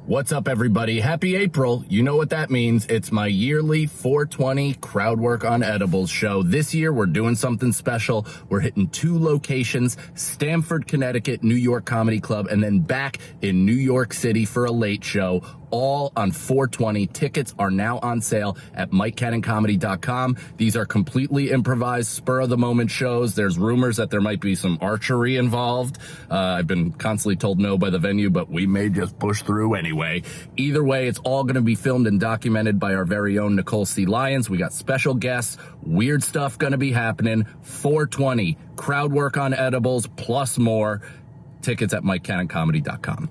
What's up, everybody? Happy April. You know what that means. It's my yearly 420 Crowd Work on Edibles show. This year, we're doing something special. We're hitting 2 locations, Stamford, Connecticut, New York Comedy Club, and then back in New York City for a late show, all on 420. Tickets are now on sale at MikeCannonComedy.com. These are completely improvised, spur-of-the-moment shows. There's rumors that there might be some archery involved. I've been constantly told no by the venue, but we may just push through anyway. Either way, it's all going to be filmed and documented by our very own Nicole C. Lyons. We got special guests, weird stuff going to be happening. 420, crowd work on edibles, plus more. Tickets at MikeCannonComedy.com.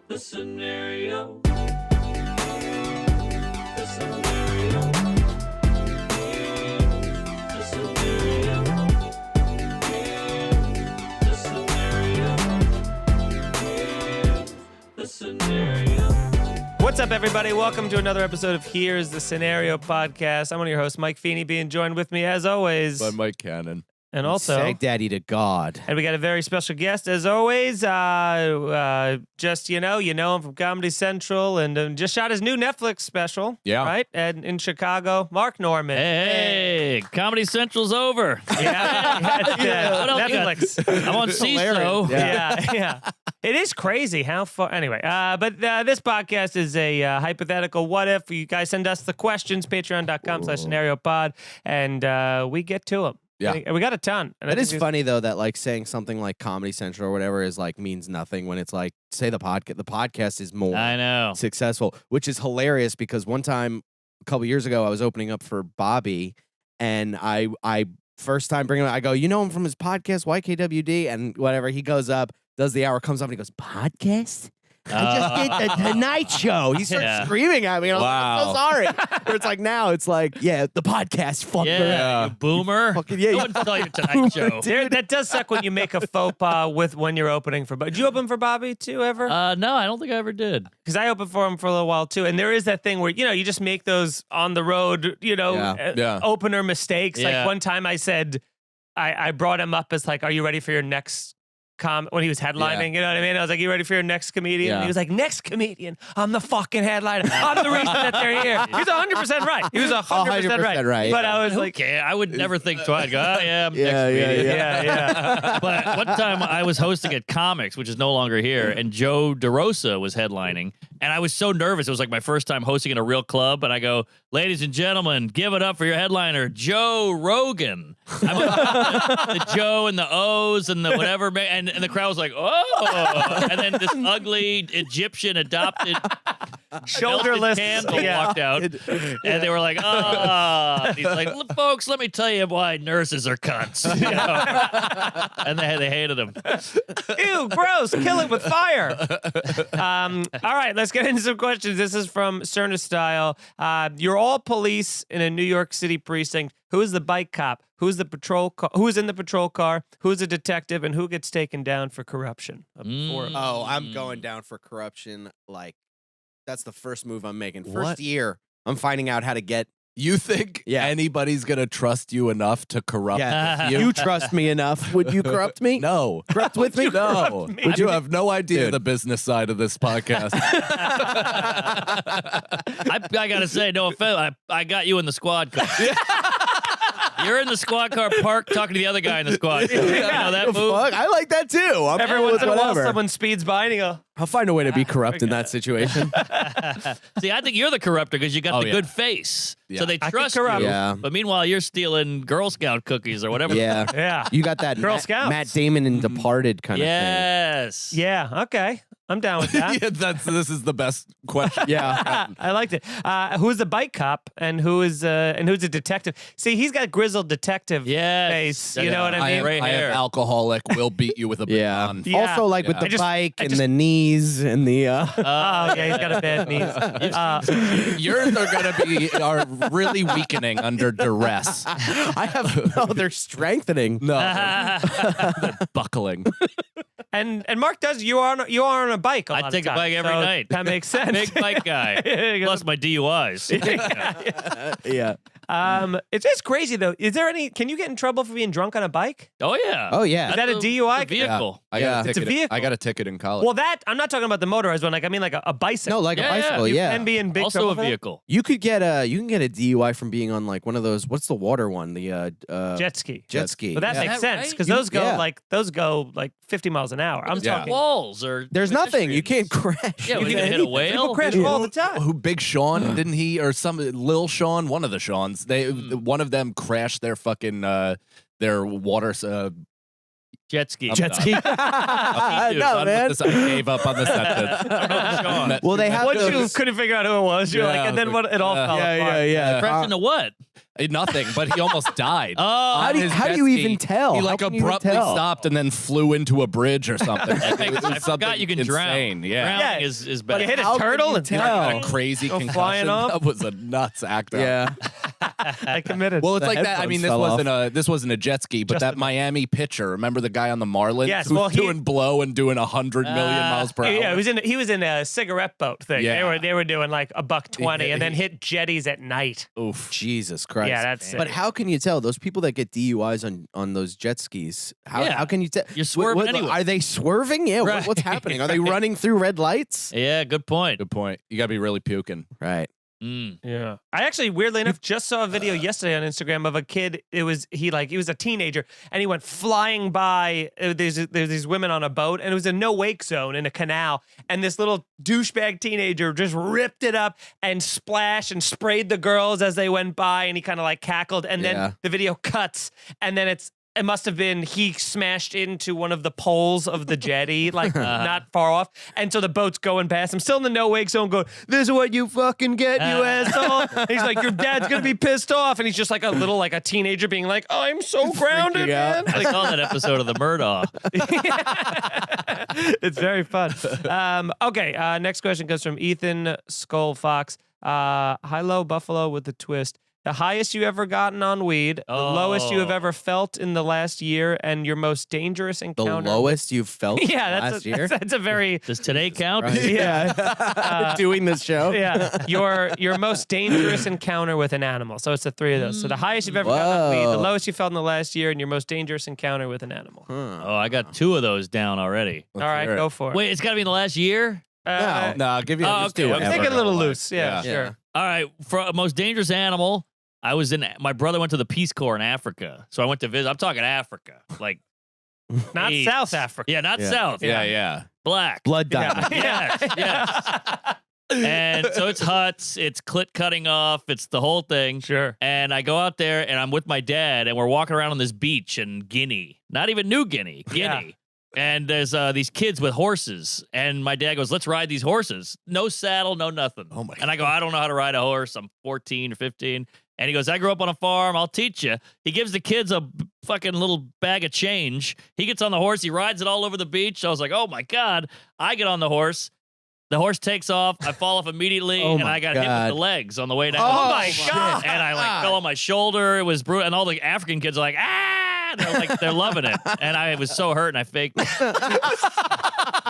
The scenario. What's up, everybody? Welcome to another episode of Here's the Scenario podcast. I'm one of your hosts, Mike Feeney, being joined with me, as always, by Mike Cannon. And also, Sag Daddy to God. And we got a very special guest, as always. Just, you know him from Comedy Central and just shot his new Netflix special. Yeah. Right? And in Chicago, Mark Norman. Hey, Comedy Central's over. Yeah. Netflix. I'm on CISO. Yeah. It is crazy how far. Anyway, but this podcast is a hypothetical what if. You guys send us the questions, patreon.com/scenariopod, and we get to them. Yeah. We got a ton. And It is funny though that like saying something like Comedy Central or whatever is like means nothing when it's like say the podcast is more I know. successful, which is hilarious because one time a couple years ago I was opening up for Bobby and I first time bringing him I go, you know him from his podcast YKWd, and whatever, he goes up, does the hour, comes up and he goes, podcast? I just did the Tonight Show. He starts screaming at me. And I'm so sorry. Where it's like now, it's like, yeah, the podcast, fucker. Yeah, you boomer. Fucking, yeah, No one tell you Tonight Show. Dude, that does suck when you make a faux pas with when you're opening for Bobby. Did you open for Bobby too, ever? No, I don't think I ever did. Because I opened for him for a little while too. And there is that thing where, you just make those on the road, opener mistakes. Yeah. Like one time I said, I brought him up as like, are you ready for your next when he was headlining, you know what I mean? I was like, you ready for your next comedian? And he was like, next comedian? I'm the fucking headliner. I'm the reason that they're here. He was 100% right. He was 100% right. But I was like, okay, I would never think twice. I'd go, oh, yeah, I'm next comedian. Yeah. But one time I was hosting at Comics, which is no longer here, and Joe DeRosa was headlining. And I was so nervous. It was like my first time hosting in a real club. And I go, ladies and gentlemen, give it up for your headliner, Joe Rogan. I went the Joe and the O's and the whatever. And the crowd was like, oh. And then this ugly Egyptian adopted shoulderless candle walked out. And they were like, oh. He's like, folks, let me tell you why nurses are cunts. You know? And they hated him. Ew, gross. Kill it with fire. All right, let's get into some questions. This is from Cerna Style. You're all police in a New York City precinct. Who is the bike cop? Who's the patrol car? Who is in the patrol car? Who's a detective? And who gets taken down for corruption? Oh, I'm going down for corruption. Like, that's the first move I'm making. First year, I'm finding out how to get. You think anybody's going to trust you enough to corrupt you? You trust me enough. Would you corrupt me? No. Corrupt with me? No. Would you have no idea the business side of this podcast? I got to say, no offense, I got you in the squad car. You're in the squad car parked talking to the other guy in the squad car. You know that move? Fuck, I like that too. Every once in a while, someone speeds by and you go, I'll find a way to be corrupt in that situation. See, I think you're the corrupter because you got the good face. Yeah. So they trust you. Yeah. But meanwhile, you're stealing Girl Scout cookies or whatever. Yeah. You got that Girl Scouts. Matt Damon in Departed kind of thing. Yes. Yeah, okay. I'm down with that. This is the best question. Yeah. I liked it. Who's the bike cop and who's a detective? See, he's got grizzled detective face. You know what I mean? I am alcoholic. Will beat you with a baton. Yeah. Also, like with the bike and the knees and the. Oh yeah, he's got a bad knees. Yours are really weakening under duress. I have they're strengthening. No, they're buckling. And Mark does. You are on a bike. I take a bike every night. That makes sense. Big bike guy. Plus my DUIs. Yeah. It's just crazy though. Is there any? Can you get in trouble for being drunk on a bike? Oh yeah. Oh yeah. Is that a The- DUI? the vehicle. I got a It's a ticket. vehicle. I got a ticket in college. Well, that I'm not talking about the motorized one. Like I mean, like a bicycle. No, like Yeah, a bicycle. yeah. Yeah. And be in big Also trouble a for that? vehicle. You can get a DUI from being on like one of those. What's the water one? The Jet ski. jet ski. But that Yeah. makes Is that sense right? because You- those go like 50 miles an hour. I'm Yeah. talking. Walls or There's nothing. You can't pedestrians. crash. Yeah, You we can't can hit a anything. whale. People crash all the time. Who Big Sean didn't he or some Lil Sean, one of the Seans, one of them crashed their fucking their water Jet ski. Jet ski. no, man. I gave up on the sentence. Sean. Well, they have Once you those. couldn't figure out who it was, you're Yeah, like, and then what? It all fell apart. yeah. Crashed into what? Nothing, but he almost died. Oh, How do his how do jet you ski. even tell? He How like can you even abruptly tell? stopped and then flew into a bridge or something. I forgot Something you can insane. drown. Yeah. Drowning Yeah. is But bad. you hit a How can turtle you and tell? Got a crazy Go concussion. flying off? That was a nuts act out. Yeah. I committed. Well, it's The like that. I mean, headphones this fell wasn't a jet ski, but Just that a- Miami pitcher. Remember the guy on the Marlins? Yes, who's well, he- doing blow and doing 100 million miles per hour. yeah, he was in a cigarette boat thing. Yeah. They were doing like $1.20 and then hit jetties at night. Oof. Jesus Christ. Yeah, that's But it. how can you tell those people that get DUIs on those jet skis? Yeah. How can you tell? You're swerving anyway. Are they swerving? Yeah. Right. What's happening? Are they running through red lights? Yeah, good point. Good point. You gotta be really puking. Right. Mm. Yeah. I actually, weirdly enough, just saw a video yesterday on Instagram of a kid. He was a teenager and he went flying by. There's these women on a boat and it was a no wake zone in a canal. And this little douchebag teenager just ripped it up and splashed and sprayed the girls as they went by. And he kind of like cackled. And Yeah. then the video cuts and then it must have been he smashed into one of the poles of the jetty, like not far off. And so the boat's going past him, still in the no wake zone, going, "This is what you fucking get, you asshole." And he's like, "Your dad's gonna be pissed off." And he's just like a teenager being like, "I'm so grounded, out. man." I saw that episode of the Murdaugh. It's very fun. Okay, next question comes from Ethan Skull Fox. Hi-lo Buffalo with a twist. The highest you ever gotten on weed, the lowest you have Oh. ever felt in the last year, and your most dangerous The encounter. lowest you've felt Yeah, last year? that's a very Does today count? yeah. Doing this show? Yeah, your most dangerous encounter with an animal. So it's the three of those. So the highest you've ever gotten on weed, the Whoa. lowest you felt in the last year, and your most dangerous encounter with an animal. Oh, I got two of those down already. All right, hear it. go for it. Wait, it's got to be in the last year? No, I'll give you. Oh, just okay, do okay. whatever. Take it a little Like, loose. Yeah, sure. All right, for a most dangerous animal, my brother went to the Peace Corps in Africa. So I went to visit. I'm talking Africa. Like, Not AIDS. South Africa. Yeah, not Yeah. South. Yeah. Black. Blood diamond. Yes, yes. And so it's huts, it's clit cutting off, it's the whole thing. Sure. And I go out there and I'm with my dad and we're walking around on this beach in Guinea. Not even New Guinea, Guinea. And there's these kids with horses. And my dad goes, "Let's ride these horses." No saddle, no nothing. Oh my And I go, "I don't know how to ride a horse. I'm 14 or 15. And he goes, "I grew up on a farm. I'll teach you." He gives the kids a fucking little bag of change. He gets on the horse. He rides it all over the beach. I was like, "Oh my God." I get on the horse. The horse takes off. I fall off immediately, Oh and my I got hit God. with the legs on the way down. Oh my God. And I like fell on my shoulder. It was brutal. And all the African kids are like, "Ah!" They're loving it. And I was so hurt, and I faked it.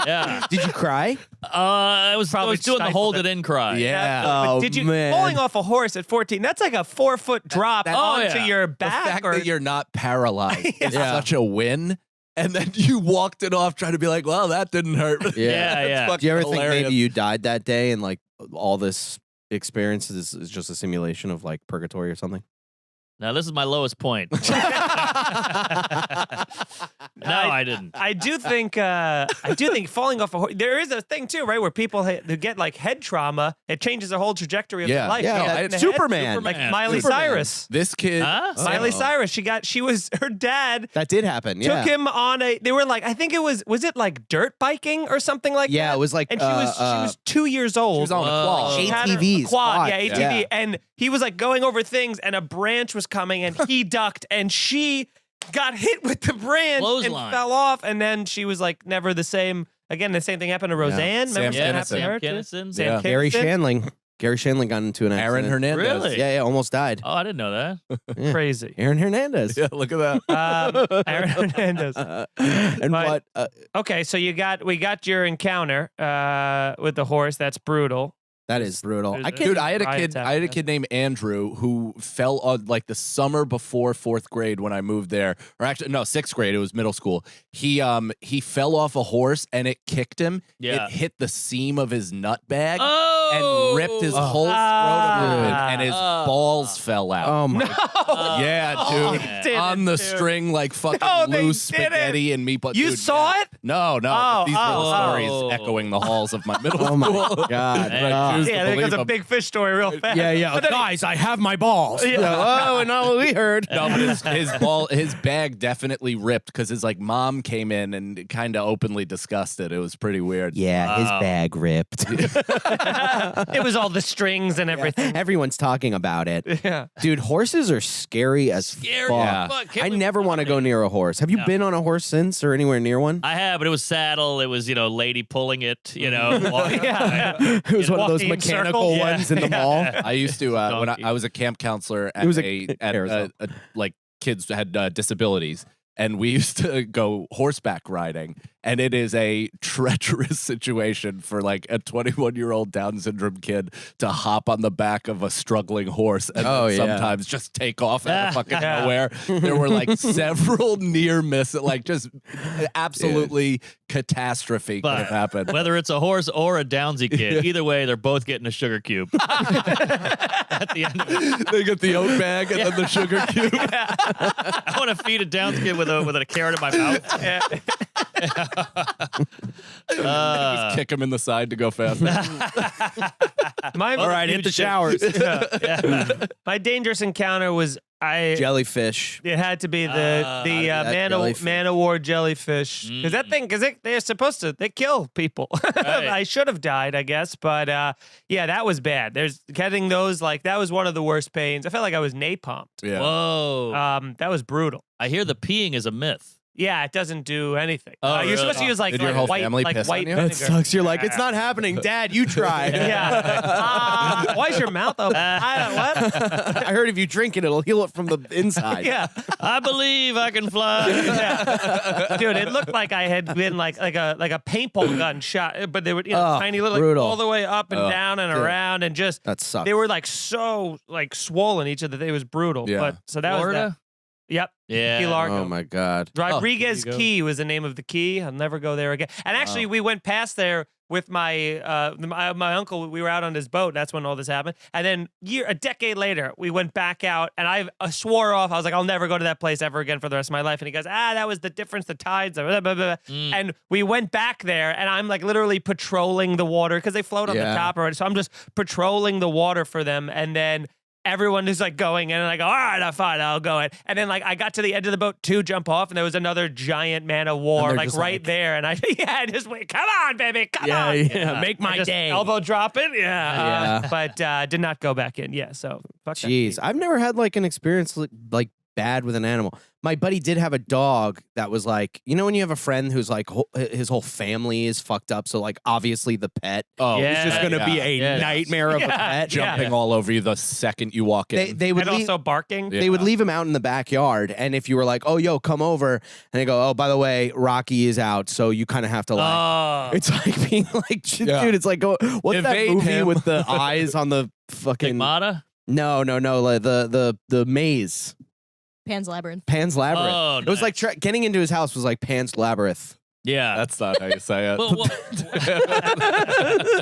Yeah. Did you cry? I was Probably doing the stifled hold it. it in cry. Yeah. But Oh, did you man. falling off a horse at 14? That's like a 4-foot drop that- oh, onto yeah. your The back. fact or that you're not paralyzed is Yeah. such a win. And then you walked it off trying to be like, well, that didn't hurt. Yeah, yeah. Do you ever think Hilarious. maybe you died that day and like all this experience is just a simulation of like purgatory or something? Now, this is my lowest point. No, I didn't. I do think falling off a horse. There is a thing too, right, where people who get like head trauma, it changes the whole trajectory of Yeah. their life. Yeah, They get I- hit in the head. Superman. like Superman. Miley Superman. Cyrus. This kid. Huh? Miley Oh. Cyrus. Her dad That did happen. Yeah. took him on they were like, I think it was it like dirt biking or something like that? Yeah, it was like And she was 2 years old. She was on a quad. She had her- ATVs, quad, quad. yeah, ATV. Yeah. And he was like going over things, and a branch was coming, and he ducked, and she got hit with the branch and Clothesline. fell off, and then she was like never the same. Again, the same thing happened to Roseanne. Sam Remember what happened to Kinison. her? Sam Kinison. Sam Yeah. Gary Kinison? Shandling. Gary Shandling got into an accident. Aaron Hernandez. Really? Yeah, almost died. Oh, I didn't know that. Crazy. Aaron Hernandez. Yeah, look at that. Aaron Hernandez. And But- what? Okay, so we got your encounter with the horse. That's brutal. That is brutal. I can't. Dude, I had a Riot kid. attack, I had a yeah. kid named Andrew who fell on like the summer before 4th grade when I moved there, or actually no, 6th grade. It was middle school. He fell off a horse and it kicked him. Yeah. It hit the seam of his nut bag Oh, and ripped his whole scrotum open, and his balls fell out. Oh my! Yeah, Oh, dude. they did on it, the dude. string like fucking No, they loose did it. spaghetti and meatball. You Dude, saw it? No, no. Oh, These little oh, stories oh. echoing the halls of my middle Oh my school. God! Hey, I choose to Yeah, there believe becomes a them. big fish story real fast. Yeah. But then he- Guys, I have my balls. Oh, and all we heard. No, but his bag definitely ripped because his like mom came in and kind of openly discussed it. It was pretty weird. Yeah, his bag ripped. it was all the strings and everything. Everyone's talking about it. Yeah. Dude, horses are scary as Scary fuck. as fuck. Can't I believe never it's want to go funny. near a horse. Have you No. been on a horse since or anywhere near one? I have, but it was saddle. It was, lady pulling it, walking. Yeah. It was one of those Walking in mechanical circles. ones in the mall. I used to when Donkey. I was a camp counselor at It was like kids that had disabilities, and we used to go horseback riding, and it is a treacherous situation for like a 21-year-old Down syndrome kid to hop on the back of a struggling horse and Oh, then yeah. sometimes just take off out of fucking Yeah. nowhere. There were like several near misses, like just absolutely catastrophe could But- have happened. Whether it's a horse or a Downsy kid, either way, they're both getting a sugar cube at the end of it. They get the oat bag and then the sugar cube. I want to feed a Downs kid with a carrot in my mouth. Just kick him in the side to go faster. All right, hit the showers. My dangerous encounter was Jellyfish. It had to be the that jellyfish. man o' war jellyfish because that thing they're supposed to kill people. Right. I should have died, I guess, but yeah, that was bad. There's getting those that was one of the worst pains. I felt like I was napalmed. Yeah. Whoa. That was brutal. I hear the peeing is a myth. Yeah, it doesn't do anything. Oh, You're really? supposed to use Did your whole white, family like piss on white you? vinegar. That sucks. You're like, it's not happening. Dad, you try. Yeah. Why is your mouth open? What? I heard if you drink it, it'll heal it from the inside. Yeah. I believe I can fly. Yeah. Dude, it looked like I had been like a paintball gun shot, but they were Oh, tiny little brutal. all the way up and down and dude. around and just That sucks. they were so swollen each other. It was brutal. Yeah. But so that was Florida? that. Yep. Yeah. Key Largo. Oh my God. Rodriguez there you go. Key was the name of the key. I'll never go there again. And actually, we went past there with my uncle. We were out on his boat. That's when all this happened. And then a decade later, we went back out, and I swore off. I was like, I'll never go to that place ever again for the rest of my life. And he goes, that was the difference. The tides. Blah, blah, blah. And we went back there, and I'm literally patrolling the water because they float on the Yeah. top already. So I'm just patrolling the water for them, and then everyone is going in, and I go, all right, fine, I'll go in. And then I got to the edge of the boat to jump off, and there was another giant man of war they're just right there. And I just went, come on, baby, come Yeah, on. yeah. Make my Just day. Elbow dropping, yeah. Yeah. But did not go back in. Yeah, so fuck that. Jeez, I've never had an experience like bad with an animal. My buddy did have a dog that was when you have a friend who's his whole family is fucked up, so obviously the pet Oh, Yeah. is just gonna be a Yeah. nightmare of a Yeah. pet. jumping all over you the second you walk in. They would And leave, also barking. Yeah. they would leave him out in the backyard, and if you were like, "Oh, yo, come over," and they go, "Oh, by the way, Rocky is out," so you kind of have to Oh. It's like being Yeah. dude, it's like what's that Evade movie him. with the eyes on the fucking Stigmata? No, like the maze. Pan's Labyrinth. Pan's Labyrinth. Oh, It was like getting into his house was like Pan's Labyrinth. Yeah. That's not how you say it. Well,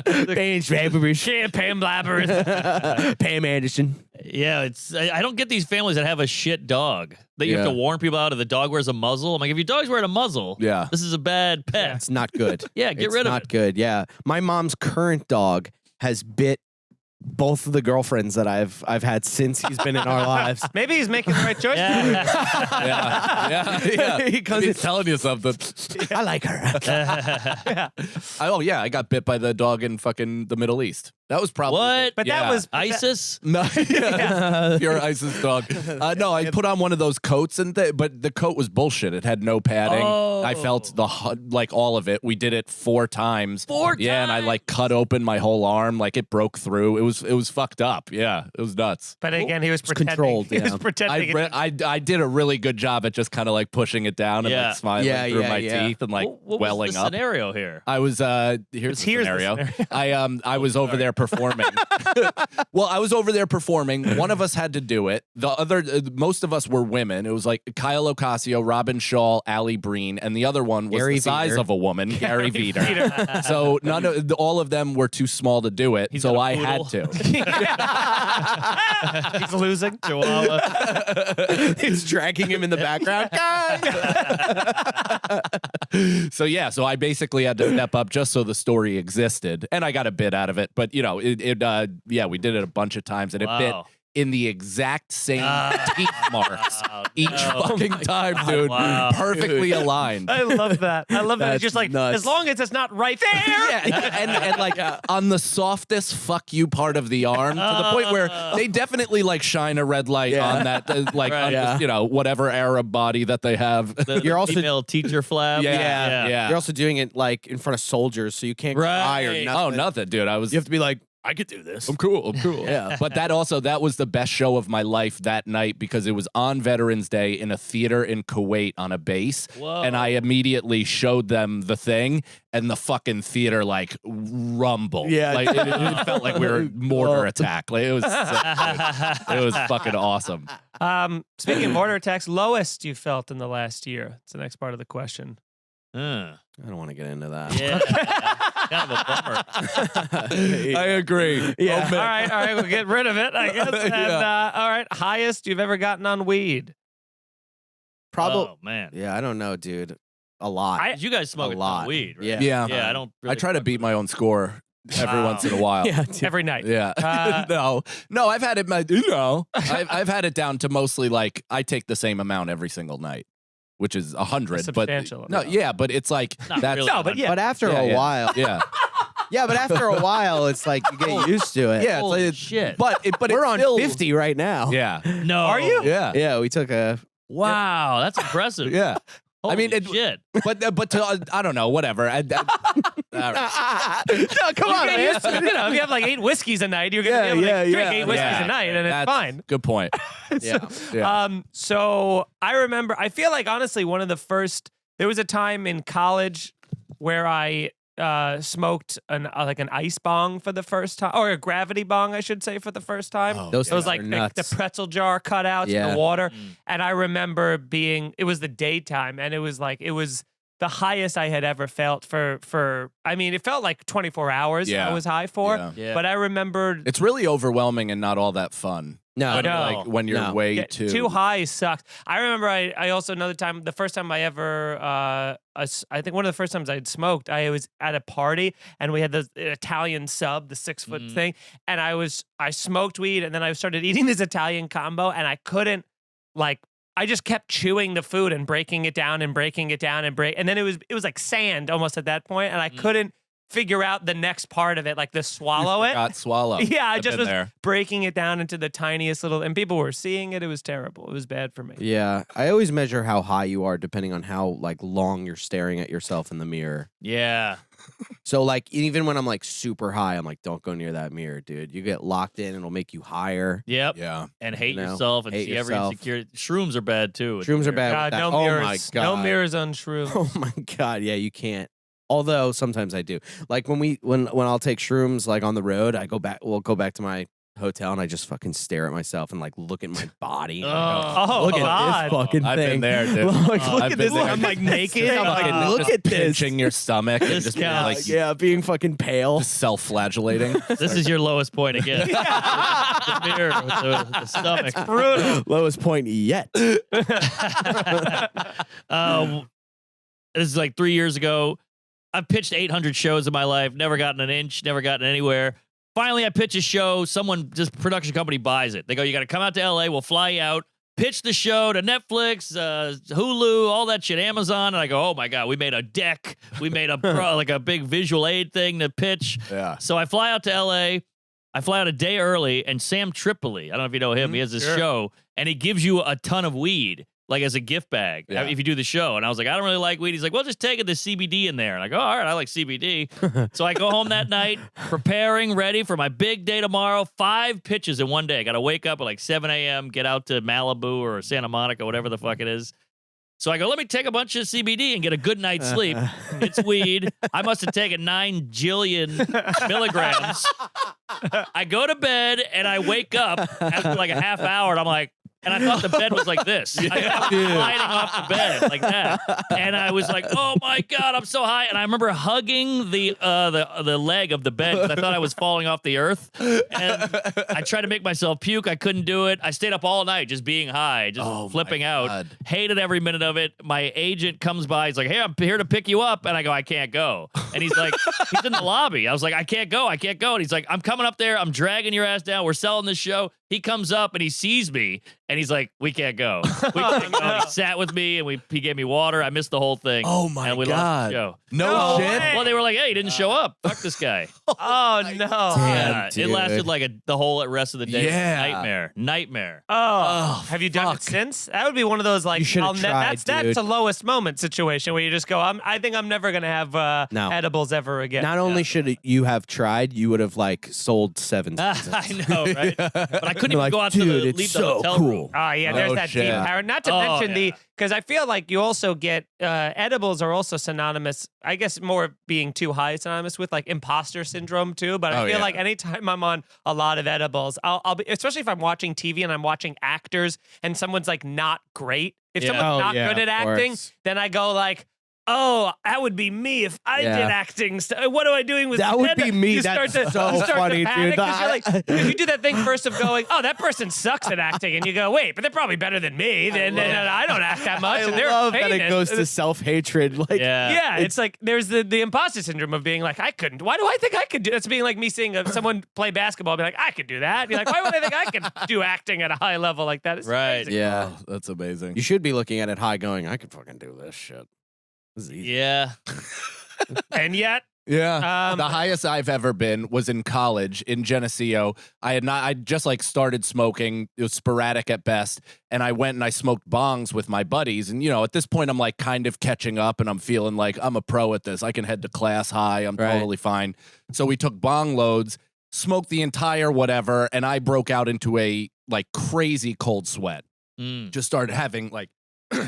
Pan's Labyrinth. Pam Labyrinth. Pam Anderson. yeah, I don't get these families that have a shit dog that you have Yeah. to warn people out of the dog wears a muzzle. I'm like, if your dog's wearing a muzzle, Yeah. this is a bad pet. It's not good. Yeah, get It's rid of not it. good. Yeah. My mom's current dog has bit both of the girlfriends that I've had since he's been in our lives. Maybe he's making the right choice. Yeah. Yeah. He comes He's telling you something. I like her. Oh, yeah. I got bit by the dog in fucking the Middle East. That was probably. What? But that Yeah. was ISIS? No, yeah. Pure ISIS dog. No, I put on one of those coats, but the coat was bullshit. It had no padding. Oh. I felt all of it. We did it 4 times. 4 Yeah, and I times? cut open my whole arm. It broke through. It was was fucked up. Yeah, it was nuts. But again, he was pretending. controlled, He was yeah. pretending. I did a really good job at just kind of like pushing it down and Yeah. like smiling through my teeth and like What welling was the up. scenario here? I was here's the scenario. I was over there performing. Well, I was over there performing. One of us had to do it. The other most of us were women. It was like Kyle Ocasio, Robin Shaw, Allie Breen, and the other one was Gary the size Veter. of a woman, Gary Veter. So all of them were too small to do it. He's So got a I had poodle. to. He's losing. Chihuahua. He's dragging him in the background. So yeah, so I basically had to step up just so the story existed, and I got a bit out of it. But we did it a bunch of times, and it bit Wow. in the exact same teeth marks each no. fucking time, dude. Wow. Perfectly aligned. I love that. I love that. It's That's just like, nuts. as long as it's not right there. Yeah, and like on the softest fuck you part of the arm, to the point where they definitely like shine a red light on that, like Right. on this, whatever Arab body that they have. You're also- female teacher flab. Yeah. You're also doing it like in front of soldiers, so you can't cry or Right. nothing. Oh, nothing, dude. I was. You have to be like, I could do this. I'm cool. Yeah. But that was the best show of my life that night because it was on Veterans Day in a theater in Kuwait on a base. Whoa. And I immediately showed them the thing and the fucking theater like rumbled. Yeah. Like it felt like we were mortar attack. Like it was it was fucking awesome. Speaking of mortar attacks, lowest you felt in the last year? It's the next part of the question. I don't want to get into that. Yeah. Kind of a bummer. I agree. Yeah. All right, we'll get rid of it, I guess. And, Yeah. all right, highest you've ever gotten on weed? Probably. Oh, man. Yeah, I don't know, dude. A lot. You guys smoke A a ton lot. of weed, right? Yeah. Yeah. Yeah, I don't really I try to fuck beat with my own score every Wow. once in a while. dude. Every night. Yeah. No, I've had it. I've had it down to mostly like I take the same amount every single night, which is 100. Substantial But no, amount. yeah, but it's like Not that's really. No, but yeah. But after Yeah, a yeah. while, yeah, but after a while, it's like you get used to it. yeah. Holy it's shit. But We're it's on still, 50 right now. Yeah, No. Are you? yeah, Yeah, we took a. Wow, that's impressive. yeah. Holy I mean, shit. But to, I don't know, whatever. All right. No, come on, man. If you have like 8 whiskeys a night, you're gonna Yeah, be able to yeah, drink yeah. 8 whiskeys Yeah. a night, and it's That's fine. Good point. Yeah. Yeah. So I remember, I feel like honestly, one of the first, there was a time in college where I smoked an ice bong for the first time, or a gravity bong, I should say, for the first time. Oh, Those It was things like are the nuts. pretzel jar cutouts in Yeah. the water. Mm. And I remember it was the daytime, and it was the highest I had ever felt for I mean, it felt like 24 hours Yeah. I was high for. Yeah. Yeah. But I remembered It's really overvelming and not all that fun. No, No. Like when you're No. way Get too high sucks. I remember I also the first time I ever I think one of the first times I'd smoked, I was at a party and we had the Italian sub, the 6-foot thing, and I smoked weed and then I started eating this Italian combo and I couldn't I just kept chewing the food and breaking it down and breaking it down and then it was like sand almost at that point and I couldn't figure out the next part of it, like the swallow it. Got swallow. Yeah, I I've just been was there. breaking it down into the tiniest little, and people were seeing it. It was terrible. It was bad for me. Yeah, I always measure how high you are depending on how long you're staring at yourself in the mirror. Yeah. So like even when I'm like super high, I'm like, don't go near that mirror, dude. You get locked in, it'll make you higher. Yep. Yeah. And hate You know, yourself and hate see every yourself. insecurity. Shrooms are bad too. It's Shrooms are weird. bad. God, with no that. mirrors. Oh my god. No mirrors on shrooms. Oh my god. Yeah, you can't. Although sometimes I do. Like when I'll take shrooms like on the road, we'll go back to my hotel and I just fucking stare at myself and like look at my body. and I go, Oh, look at God. this fucking I've thing. been there, dude. Look I've at been this. there. I'm like naked. I'm Fucking like, look Just at this. pinching your stomach and This just being guy. like Yeah, being fucking pale. self-flagellating. This is your lowest point again. The mirror with the stomach. Brutal. Lowest point yet. This is like 3 years ago. I've pitched 800 shows in my life, never gotten an inch, never gotten anywhere. Finally, I pitch a show. Just production company buys it. They go, you got to come out to LA. We'll fly you out. Pitch the show to Netflix, Hulu, all that shit, Amazon. And I go, oh my God, we made a deck. We made a big visual aid thing to pitch. Yeah. So I fly out to LA. I fly out a day early, and Sam Tripoli, I don't know if you know him, he has this show, and he gives you a ton of weed. like as a gift bag if you do the show. And I was like, I don't really like weed. He's like, well, just take the CBD in there. And I go, all right, I like CBD. So I go home that night, preparing, ready for my big day tomorrow. 5 pitches in one day. I got to wake up at like 7 a.m., get out to Malibu or Santa Monica, whatever the fuck it is. So I go, let me take a bunch of CBD and get a good night's sleep. It's weed. I must have taken 9 jillion milligrams. I go to bed and I wake up after like a half hour and I'm like, and I thought the bed was like this. I was sliding off the bed like that. And I was like, oh my God, I'm so high. And I remember hugging the leg of the bed because I thought I was falling off the earth. And I tried to make myself puke. I couldn't do it. I stayed up all night just being high, just flipping out. Hated every minute of it. My agent comes by. He's like, hey, I'm here to pick you up. And I go, I can't go. And he's like, he's in the lobby. I was like, I can't go. And he's like, I'm coming up there. I'm dragging your ass down. We're selling this show. He comes up and he sees me and he's like, we can't go. We can't go. And he sat with me and he gave me water. I missed the whole thing. Oh my and we God. lost the show. No shit. Well, they were like, hey, he didn't show up. Fuck this guy. Oh no. Yeah, dude. it lasted like the whole rest of the day. Yeah. Nightmare. Oh, have you done it since? That would be one of those like You should have tried, that's dude. a lowest moment situation where you just go, I think I'm never gonna have No. edibles ever again. Not only should you have tried, you would have like sold 7 seasons. I know, right? But I couldn't even Like, go out to dude, leave it's the so hotel cool. room. Oh yeah, there's Oh, that shit. deep power. Not to mention because I feel like you also get edibles are also synonymous. I guess more being too high is synonymous with like imposter syndrome too. But I feel like anytime I'm on a lot of edibles, I'll be, especially if I'm watching TV and I'm watching actors and someone's like not great. If Yeah. someone's not good at of acting, course. then I go like, oh, that would be me if I did acting. What am I doing with That would stand-up? be me. You That's start to, so you start funny, to panic dude. 'cause you're like, 'cause you do that thing first of going, oh, that person sucks at acting, and you go, wait, but they're probably better than me. Then I don't act that much, and they're love that it famous. goes to self-hatred. Like, Yeah, it's like there's the imposter syndrome of being like, I couldn't. Why do I think I could do? That's being like me seeing someone play basketball, be like, I could do that. And you're like, why would I think I could do acting at a high level like that? It's Right. crazy. yeah. Oh, that's amazing. You should be looking at it high going, I could fucking do this shit. This is easy. Yeah. And yet, Yeah. The highest I've ever been was in college in Geneseo. I just like started smoking. It was sporadic at best. And I went and I smoked bongs with my buddies. And, you know, at this point, I'm like kind of catching up and I'm feeling like I'm a pro at this. I can head to class high. I'm totally fine. So we took bong loads, smoked the entire whatever. And I broke out into a like crazy cold sweat. Just started having like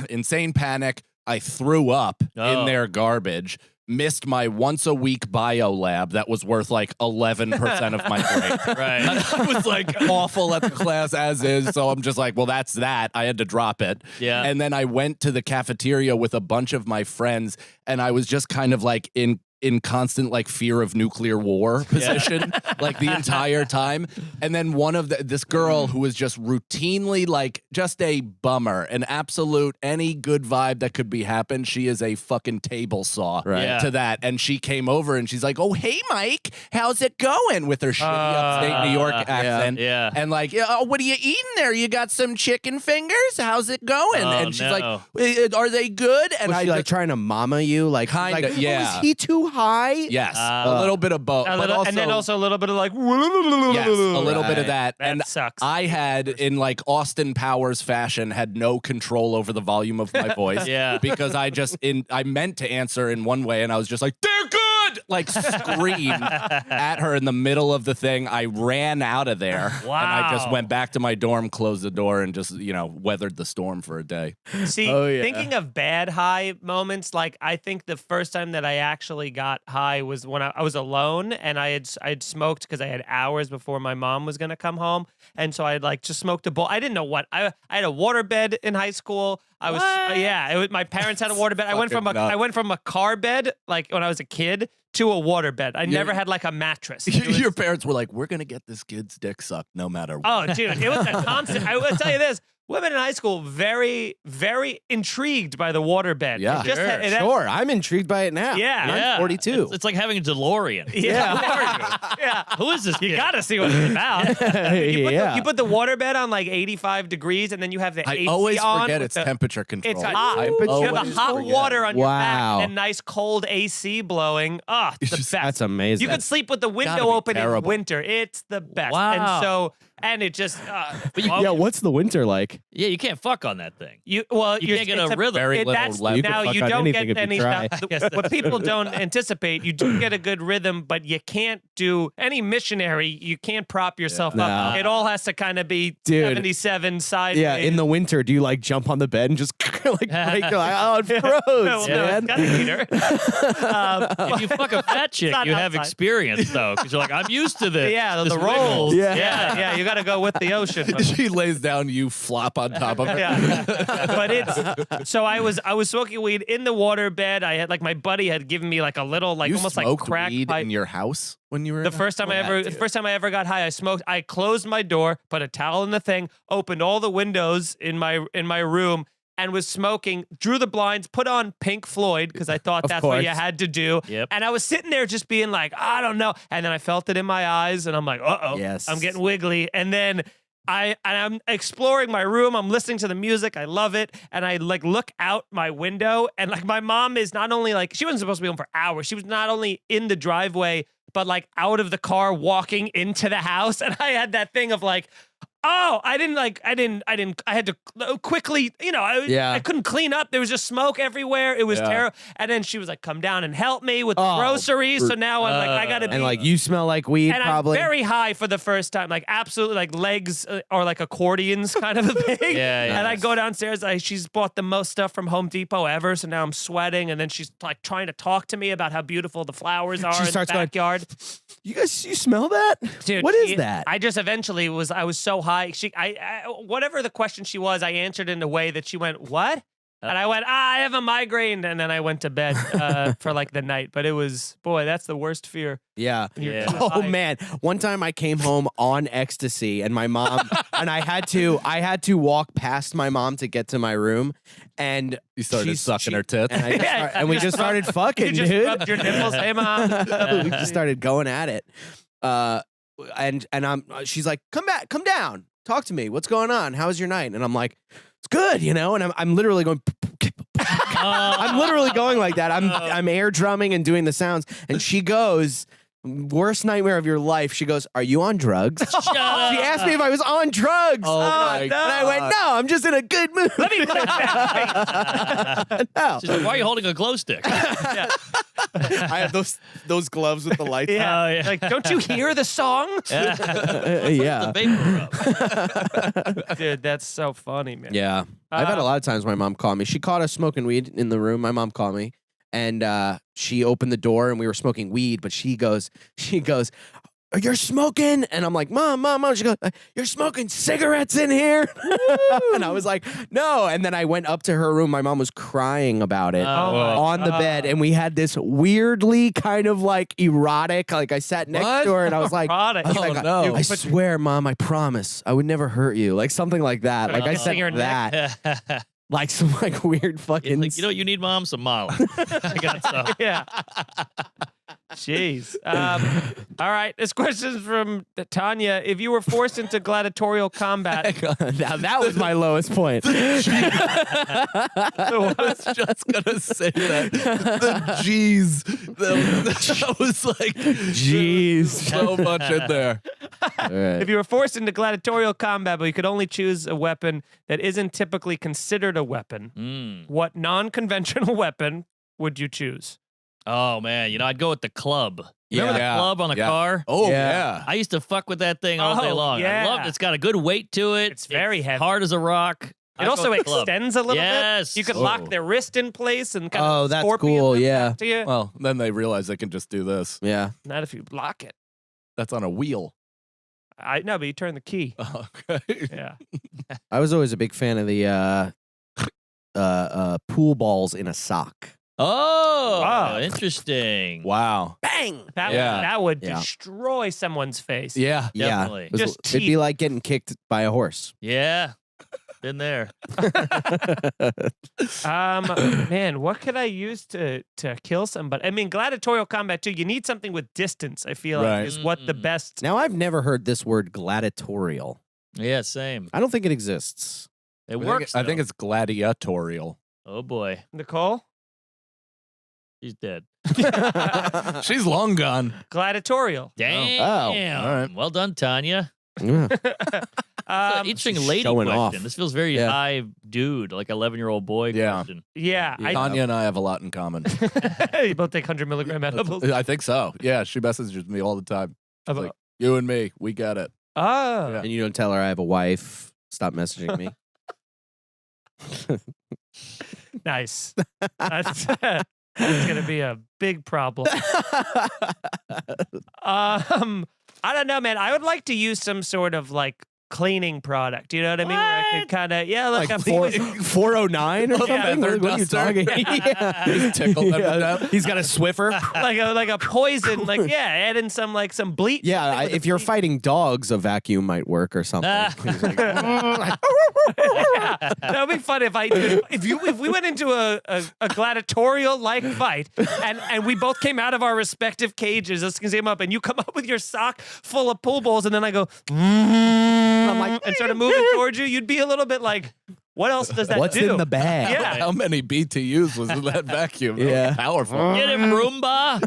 insane panic. I threw up in their garbage. Missed my once a week bio lab that was worth like 11% of my grade. Right. I was like awful at the class as is. So I'm just like, well, that's that. I had to drop it. Yeah. And then I went to the cafeteria with a bunch of my friends and I was just kind of like in constant like fear of nuclear war position like the entire time. And then one of this girl who was just routinely like just a bummer, an absolute any good vibe that could be happened. She is a fucking table saw to that. And she came over and she's like, oh, hey, Mike, how's it going? With her shitty upstate New York accent. Yeah. And like, oh, what are you eating there? You got some chicken fingers? How's it going? Oh, and she's no. like, are they good? And Was she I like trying to mama you? Like, Kinda, like, yeah. Oh, is he too high? yes, a little bit of both. and then also a little bit of like, yes, a little bit of that. That And sucks. I had, in like Austin Powers fashion, had no control over the volume of my voice. Yeah. Because I meant to answer in one way and I was just like, they're good! Like screamed at her in the middle of the thing. I ran out of there. And I just Wow. went back to my dorm, closed the door, and just, you know, weathered the storm for a day. See, thinking of bad high moments, like I think the first time that I actually got high was when I was alone and I had smoked because I had hours before my mom was gonna come home, and so I had like just smoked a bowl. I didn't know what I had a waterbed in high school. I was it was my parents had a waterbed. I went from a car bed like when I was a kid to a waterbed. I never had like a mattress. Your parents were like, we're going to get this kid's dick sucked no matter what. Oh, dude, it was a constant. I will tell you this. Women in high school, very, very intrigued by the waterbed. Yeah. It just had- it had- Sure, I'm intrigued by it now. Yeah. And Yeah. I'm 42. It's like having a DeLorean. Yeah. Who are you? Yeah. Who is this You kid? gotta see what it's about. Yeah. You put the waterbed on like 85 degrees, and then you have the I AC always on forget with it's the- temperature control. It's hot. I You have always the hot forget. water on your Wow. back and nice cold AC blowing. Oh, it's the best. That's amazing. You could sleep with the window be open in terrible. winter. It's the best. Wow. And so and it just Yeah, what's the winter like? Yeah, you can't fuck on that thing. you can't get a rhythm. Very little That's left. now You you can fuck on don't anything get if you any. try. What people don't anticipate, you do get a good rhythm, but you can't do any missionary. You can't prop yourself Yeah. up. Nah. It all has to kind of be Dude. 77 sideways. Yeah, in the winter, do you like jump on the bed and just like break? You're like, oh, it froze, Well, no, man. it's got a heater. If you fuck a fat chick, not you have outside. experience though, because you're like, I'm used to this. Yeah, this the wiggle. rolls. Yeah. You got to go with the ocean. She lays down, you flop on top of it. Yeah, but it's so I was smoking weed in the water bed. I had like my buddy had given me like a little like You almost like smoked crack weed pipe. in your house when you were The first time I ever got high, I smoked. I closed my door, put a towel in the thing, opened all the windows in my room, and was smoking. Drew the blinds, put on Pink Floyd because I thought Of that's what you course. had to do. Yep. And I was sitting there just being like, I don't know. And then I felt it in my eyes, and I'm like, uh-oh, Yes. I'm getting wiggly. And then I'm exploring my room. I'm listening to the music. I love it. And I like look out my window, and like my mom is not only like she wasn't supposed to be home for hours. She was not only in the driveway, but like out of the car, walking into the house. And I had that thing of like, oh, I had to quickly, I couldn't clean up. There was just smoke everywhere. It was terrible. And then she was like, come down and help me with the groceries. So now I'm like, I got to be. And like you smell like weed, And probably. I'm very high for the first time, like absolutely like legs are like accordions kind of a thing. Yeah, And I nice. go downstairs. She's bought the most stuff from Home Depot ever. So now I'm sweating. And then she's like trying to talk to me about how beautiful the flowers are in the starts going, backyard. you smell that? Dude, What is that? I just eventually I was so high. Whatever the question she was, I answered in a way that she went, what? And I went, I have a migraine. And then I went to bed for like the night. But it was, boy, that's the worst fear. Yeah. You're Yeah. too Oh high. man! One time I came home on ecstasy, and my mom and I had to walk past my mom to get to my room, and You started she's- sucking she- her tits. and, I just Yeah, and we you just just started fucking, You just dude. rubbed your nipples. Hey, Mom. We just started going at it. And she's like, come down, talk to me. What's going on? How was your night? And I'm like, it's good, And I'm literally going. I'm literally going like that. I'm air drumming and doing the sounds. And she goes, worst nightmare of your life. She goes, are you on drugs? She asked me if I was on drugs. Oh, my And I went, no, I'm just in a good mood. Let me put that. No. She's like, why are you holding a glow stick? I have those gloves with the lights. Yeah. Oh, yeah. Like, don't you hear the song? Yeah. Vapor rub. Dude, that's so funny, man. Yeah. I've had a lot of times my mom called me. She caught us smoking weed in the room. My mom called me, and she opened the door, and we were smoking weed. But she goes, you're smoking? And I'm like, Mom. She goes, you're smoking cigarettes in here? And I was like, no. And then I went up to her room. My mom was crying about it my on the bed. And we had this weirdly kind of like erotic, like I sat next to her and I was like, Product. I was like, no. I swear, Mom, I promise I would never hurt you. Like something like that. Like I said Kissing her neck. that. Like some like weird fucking. Like, you know what you need, Mom? Some Molly. I got some. Yeah. Jeez. All right. This question is from Tanya. If you were forced into gladiatorial combat, Now that was my lowest point. I was just gonna say that. The G's. That was like Jeez. so much in there. All right. if you were forced into gladiatorial combat, but you could only choose a weapon that isn't typically considered a weapon, what non-conventional weapon would you choose? Oh man, I'd go with the club. Remember the Yeah. club on the Yeah. car? Oh Yeah. yeah. I used to fuck with that thing all day Oh, long. yeah. I love it. It's got a good weight to it. It's very heavy. hard as a rock. It also extends a little Yes. bit. You could Oh. lock their wrist in place and kind Oh, of that's scorpion cool, them yeah. back to you. Well, then they realize they can just do this. Yeah. Not if you block it. That's on a wheel. I know, but you turn the key. Okay. Yeah. I was always a big fan of the pool balls in a sock. Oh, Wow. interesting. Wow. Bang. That would Yeah. destroy someone's face. Yeah. Definitely. Yeah. It was- Just it'd be teeth. like getting kicked by a horse. Yeah. Been there. Man, what could I use to kill somebody? I mean, gladiatorial combat too. You need something with distance. I feel Right. like is what the best. Now I've never heard this word gladiatorial. Yeah, same. I don't think it exists. It works. I think though. it's gladiatorial. Oh boy, Nicole, he's dead. She's long gone. gladiatorial. Damn. Oh, all right. Well done, Tanya. Yeah. Interesting She's lady showing question. off. This feels very Yeah. high dude, like 11-year-old boy Yeah. question. Yeah, Tanya and I have a lot in common. you both take 100 milligram edibles. I think so. Yeah, she messages me all the time. She's About- like, you and me, we got it. Oh, Yeah. And you don't tell her I have a wife. Stop messaging me. nice. That's gonna be a big problem. I don't know, man. I would like to use some sort of like cleaning product. You know what I mean? Where I could kind of like a 409 or something? feather What are you duster. talking? Yeah. Just tickle them to death. He's got a Swiffer. like a poison. Like add in some bleach. Yeah, if you're fighting dogs, a vacuum might work or something. He's like, Yeah, that would be fun if we went into a gladiatorial like fight and we both came out of our respective cages. Let's came up and you come up with your sock full of pool balls and then I go. I'm like, and started moving towards you. You'd be a little bit like, what else does that what's do? in the bag? Yeah. How many BTUs was in that vacuum? That was Yeah. powerful. Get him, Roomba.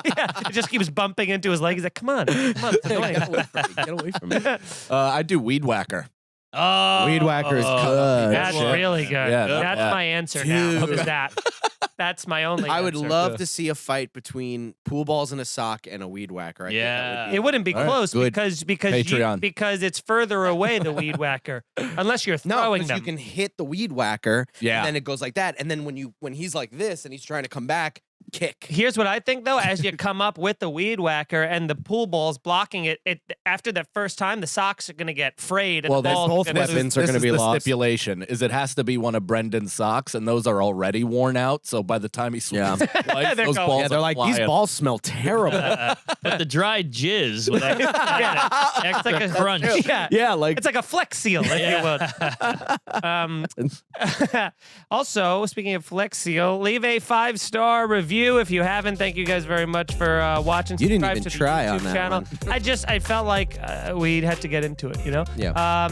Yeah, it just keeps bumping into his leg. He's like, come on, it's annoying. Get away from me. I do weed whacker. Oh, Weed whacker is good. That's shit. really good. Yeah, That's yeah. my answer now. Dude. Is that? That's my only. I would answer. love to see a fight between pool balls in a sock and a weed whacker. I think that Yeah. would be- It wouldn't be All right, close good. because Patreon. because it's further away the weed whacker unless you're No, throwing because them. you can hit the weed whacker, Yeah. and then it goes like that. And then when he's like this and he's trying to come back, kick. Here's what I think though: as you come up with the weed whacker and the pool balls blocking it, after that first time, the socks are going to get frayed. And Well, the there's balls both are gonna lose- weapons are This gonna is be the lost. stipulation is it has to be one of Brendan's socks, and those are already worn out. So by the time he swings, Yeah. twice, They're those going- balls Yeah, they're are like, flying. these balls smell terrible. But the dry jizz with that Yeah. extra crunch. Yeah. Yeah, like It's like a Flex Seal, if you would. Also, speaking of Flex Seal, leave a 5-star review if you haven't. Thank you guys very much for watching. You didn't Subscribe even to the try YouTube on that channel. one. I felt like we had to get into it, you know? Yeah.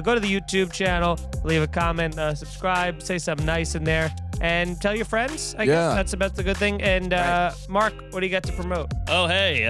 Go to the YouTube channel, leave a comment, subscribe, say something nice in there, and tell your friends. I guess Yeah. that's about the good thing. And Mark, what do you got to promote? Oh, hey,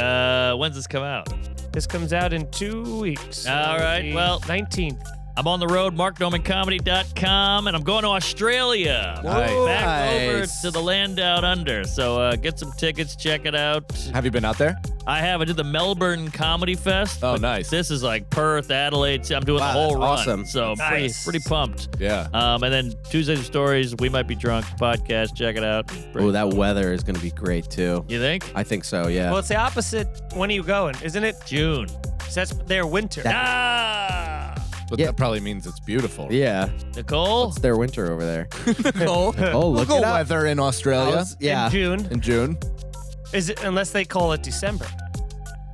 when's this come out? This comes out in 2 weeks. All right, The well- 19th. I'm on the road, marknormancomedy.com, and I'm going to Australia. Nice. Back over Nice. to the land out under. So get some tickets, check it out. Have you been out there? I did the Melbourne Comedy Fest. Oh, but nice. This is like Perth, Adelaide. I'm doing Wow, the whole that's run. awesome. So I'm Nice. pretty pumped. Yeah. And then Tuesdays of Stories, We Might Be Drunk podcast. Check it out. Oh, that weather is going to be great too. You think? I think so. Yeah. Well, it's the opposite. When are you going? Isn't it? June. So that's their winter. Ah! But Yeah. that probably means it's beautiful. yeah. Nicole? It's their winter over there. Nicole, Oh, look Google it up. weather in Australia Yeah. In June. in June. Is it unless they call it December?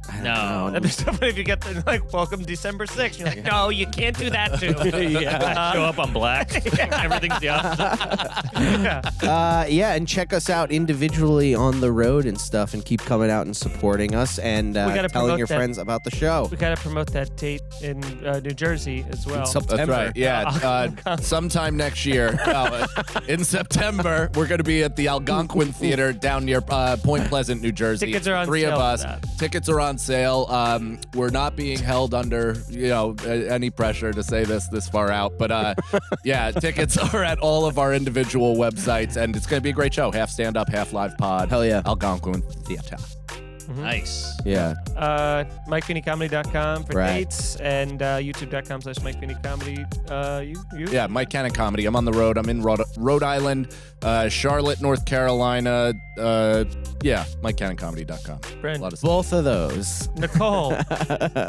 I don't No. know. That'd be so funny if you get the welcome December 6th. You're like, no, you can't do that too. Show up on black. Everything's the opposite. Yeah, and check us out individually on the road and stuff, and keep coming out and supporting us, and gotta telling promote your that. friends about the show. We gotta promote that date in New Jersey as well. That's right. Yeah. Sometime next year, in September, we're going to be at the Algonquin Theater down near Point Pleasant, New Jersey. Tickets are on Three sale of for us. that. Tickets are on sale. We're not being held under, any pressure to say this far out, but yeah, tickets are at all of our individual websites, and it's going to be a great show. Half stand up, half live pod. Hell yeah. Algonquin Theater. Nice. Yeah. MikeFeeneyComedy.com for Right. dates and YouTube.com/MikeFeeneyComedy. You? Yeah, Mike Cannon Comedy. I'm on the road. I'm in Rhode Island, Charlotte, North Carolina. MikeCannonComedy.com. Brent. A lot of stuff. Both of those. Nicole.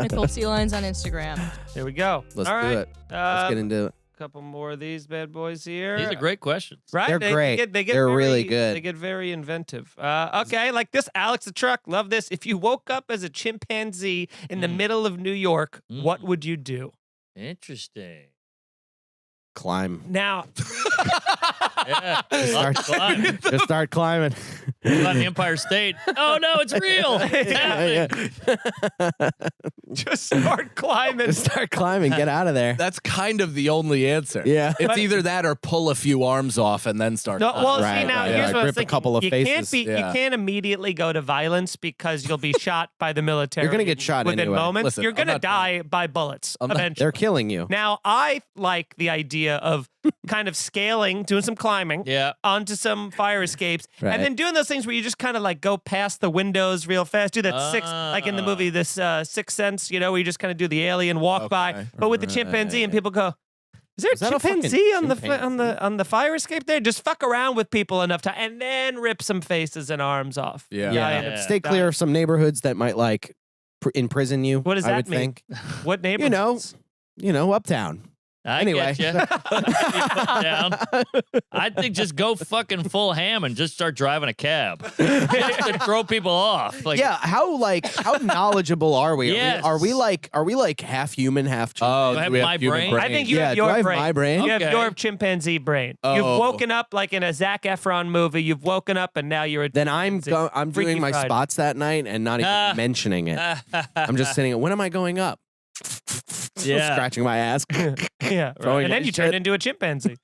Nicole Sea Lines on Instagram. There we go. Let's All do right. it. Let's get into it. Couple more of these bad boys here. These are great questions. Right? They're great. They get They're very, really good. They get very inventive. Okay, like this, Alex the Truck. Love this. If you woke up as a chimpanzee in the middle of New York, what would you do? Interesting. Climb. Now, Yeah. Start- Climb. Just start climbing. On the Empire State. Oh no, it's real. It's happening. Just start climbing. Just start climbing. Get out of there. That's kind of the only answer. Yeah. It's either that or pull a few arms off and then start. No, well, Right, see now, right, here's right. what I was Rip a thinking. couple of you faces. Can't Yeah. you can't immediately go to violence because you'll be shot by the military. You're gonna get shot within anyway. moments. Listen, You're I'm gonna not die by bullets I'm not- eventually. They're killing you. Now, I like the idea of kind of scaling, doing some climbing Yeah. onto some fire escapes, Right. and then doing those things where you just kind of like go past the windows real fast. Do that like in the movie, this Sixth Sense, you know, where you just kind of do the alien walk by, Okay. but with the chimpanzee, and people go, "Is there Is a that a fucking chimpanzee on chimpanzee? on the fire escape there?" Just fuck around with people enough time, and then rip some faces and arms off. Yeah. Guy Yeah. end up Stay dying. clear of some neighborhoods that might like imprison you. What does I that would mean? think. What neighborhoods? Uptown. I Anyway. get you. Down. I think just go fucking full ham and just start driving a cab. Just to throw people off. Like, Yeah, how knowledgeable are we? Yes. Are we like half human, half chimp? Oh, Do I have we have my human brain? I think you yeah, have do I your have brain. my brain? You have Okay. your chimpanzee brain. Oh. You've woken up like in a Zac Efron movie. You've woken up and now you're a Then I'm chimpanzee. Freaky doing my Friday. spots that night and not even mentioning it. I'm just sitting. When am I going up? Yeah. Scratching my ass. Yeah, Throwing and then that you turn shit. into a chimpanzee.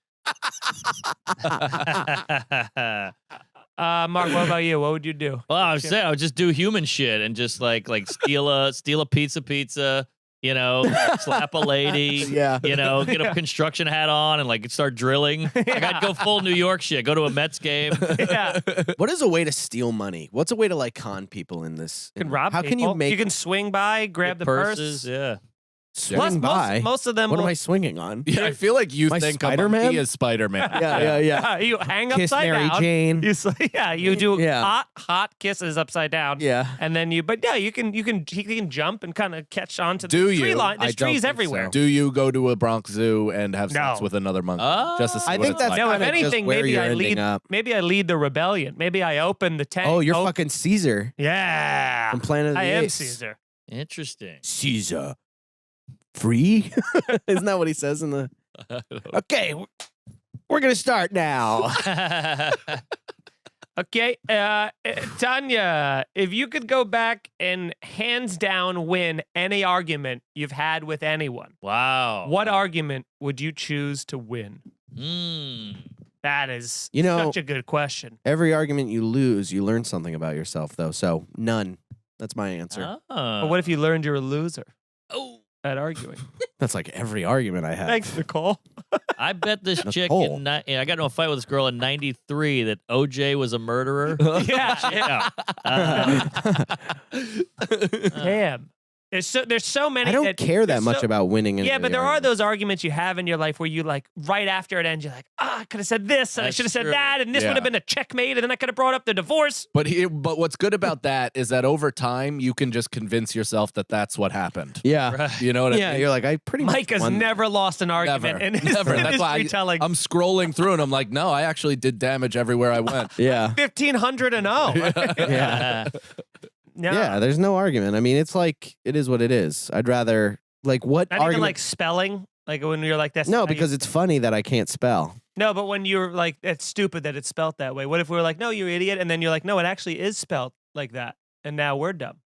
Mark, what about you? What would you do? Well, I was saying I would just do human shit and just like steal a pizza, you know, slap a lady, Yeah. you know, get a construction hat on and like start drilling. Like I'd go full New York shit. Go to a Mets game. Yeah, What is a way to steal money? What's a way to like con people in this? you can rob How can you people. make You can swing by, grab the purses. purse. Yeah. swing by? Most of them. What am will- I swinging on? Yeah, I feel like you My think Spider-Man? he is Spider-Man. Yeah. you hang Kiss upside Mary down. Jane. You do Yeah. hot kisses upside down. Yeah. And then he can jump and kind of catch onto Do the tree you? line. There's I don't trees think everywhere. so. Do you go to a Bronx Zoo and have sex No. with another monkey Oh. just to see I what think it's that's like? No, if kinda just anything, where maybe you're I ending lead. up. Maybe I lead the rebellion. Maybe I open the tank. Oh, you're op- fucking Caesar Yeah. from Planet of the I am Apes. Caesar. Interesting. Caesar. Free? Isn't that what he says in the? Okay, we're gonna start now. Okay, Tanya, if you could go back and hands down win any argument you've had with anyone, Wow. what argument would you choose to win? That is You know- such a good question. Every argument you lose, you learn something about yourself, though. So none. That's my answer. Oh. But what if you learned you're a loser Oh. at arguing? That's like every argument I have. Thanks, Nicole. I bet this chick Nicole. I got into a fight with this girl in '93 that OJ was a murderer. Yeah. Damn. There's so many. I don't that, care that there's much so- about winning. Yeah, any but of the there are arguments. those arguments you have in your life where you like right after it ends, you're like, I could have said this, and I That's should have said true. that, and this Yeah. would have been a checkmate, and then I could have brought up the divorce. But what's good about that is that over time you can just convince yourself that that's what happened. Yeah. You know what Yeah, I mean? you're like, I pretty much Mike has won. never lost an argument in his, Never. in That's his why retelling. I'm scrolling through and I'm like, no, I actually did damage everywhere I went. Yeah. 1,500 and 0. Yeah. No. Yeah, there's no argument. I mean, it's like, it is what it is. I'd rather, like, what Not even argument? like spelling. Like when you're like, that's No, how you- because it's funny that I can't spell. No, but when you're like, it's stupid that it's spelt that way. What if we were like, no, you idiot, and then you're like, no, it actually is spelt like that, and now we're dumb.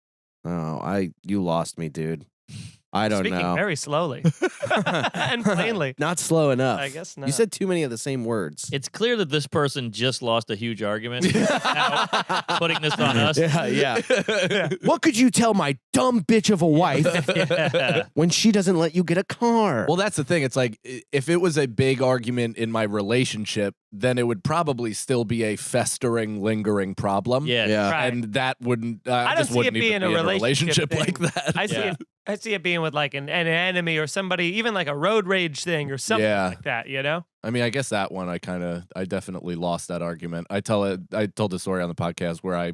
Oh, you lost me, dude. I don't Speaking know. very slowly and plainly. Not slow enough. I guess not. You said too many of the same words. It's clear that this person just lost a huge argument. Now, putting this on us. Yeah. What could you tell my dumb bitch of a wife Yeah. when she doesn't let you get a car? Well, that's the thing. It's like if it was a big argument in my relationship, then it would probably still be a festering, lingering problem. Yeah. Yeah. Right. And that wouldn't. I don't just see it wouldn't being even a be in a relationship relationship thing. like that. I see Yeah. it. I see it being with like an enemy or somebody, even like a road rage thing or something Yeah. like that. You know? I mean, I guess that one, I definitely lost that argument. I told the story on the podcast where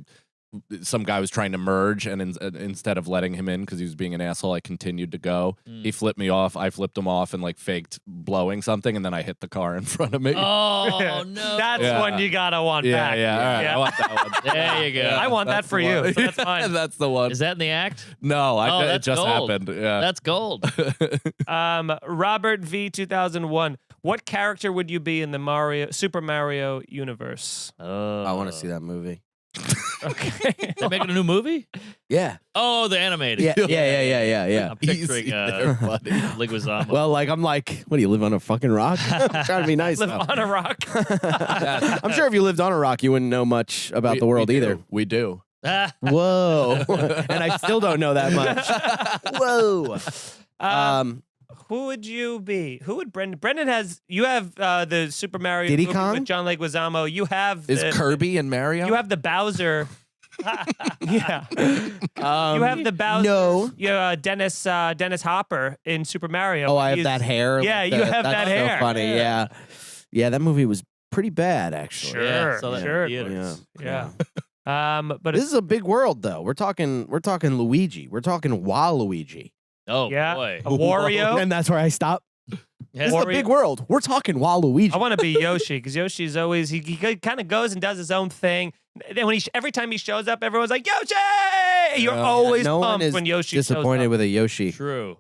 some guy was trying to merge, and instead of letting him in because he was being an asshole, I continued to go. He flipped me off. I flipped him off and like faked blowing something, and then I hit the car in front of me. Oh no. That's Yeah. one you gotta want yeah, back. yeah. All right, I want that one. There you go. I want that That's for the you. one. So that's fine. That's the one. Is that in the act? No, Oh, it that's just gold. happened. Yeah. That's gold. Robert V 2001. What character would you be in the Super Mario universe? I want to see that movie. Okay. They're making a new movie? Yeah. Oh, the animated. Yeah. I'm picturing Leguizamo. Well, I'm like, what do you live on a fucking rock? I'm trying to be nice. Live now. on a rock. I'm sure if you lived on a rock, you wouldn't know much about the world either. We do. Whoa. And I still don't know that much. Whoa. Who would you be? Who would Brendan? Brendan has. You have the Super Mario Diddy movie Kong? with John Leguizamo. You have Is the, Kirby and Mario? You have the Bowser. Yeah. You have the Bowser. No. Yeah, Dennis Hopper in Super Mario. Oh, I have that hair. Yeah, you have that's that so hair. funny. Yeah. Yeah, that movie was pretty bad, actually. Sure. Yeah, saw that in Sure. theaters. Yeah. But This is a big world, though. We're talking Luigi. We're talking Waluigi. Oh, yeah, boy. a Wario. And that's where I stop. This is a Wario. big world. We're talking Waluigi. I want to be Yoshi because Yoshi's always he kind of goes and does his own thing. Then when every time he shows up, everyone's like Yoshi. You're always no one pumped is when Yoshi disappointed shows up. with a Yoshi. True.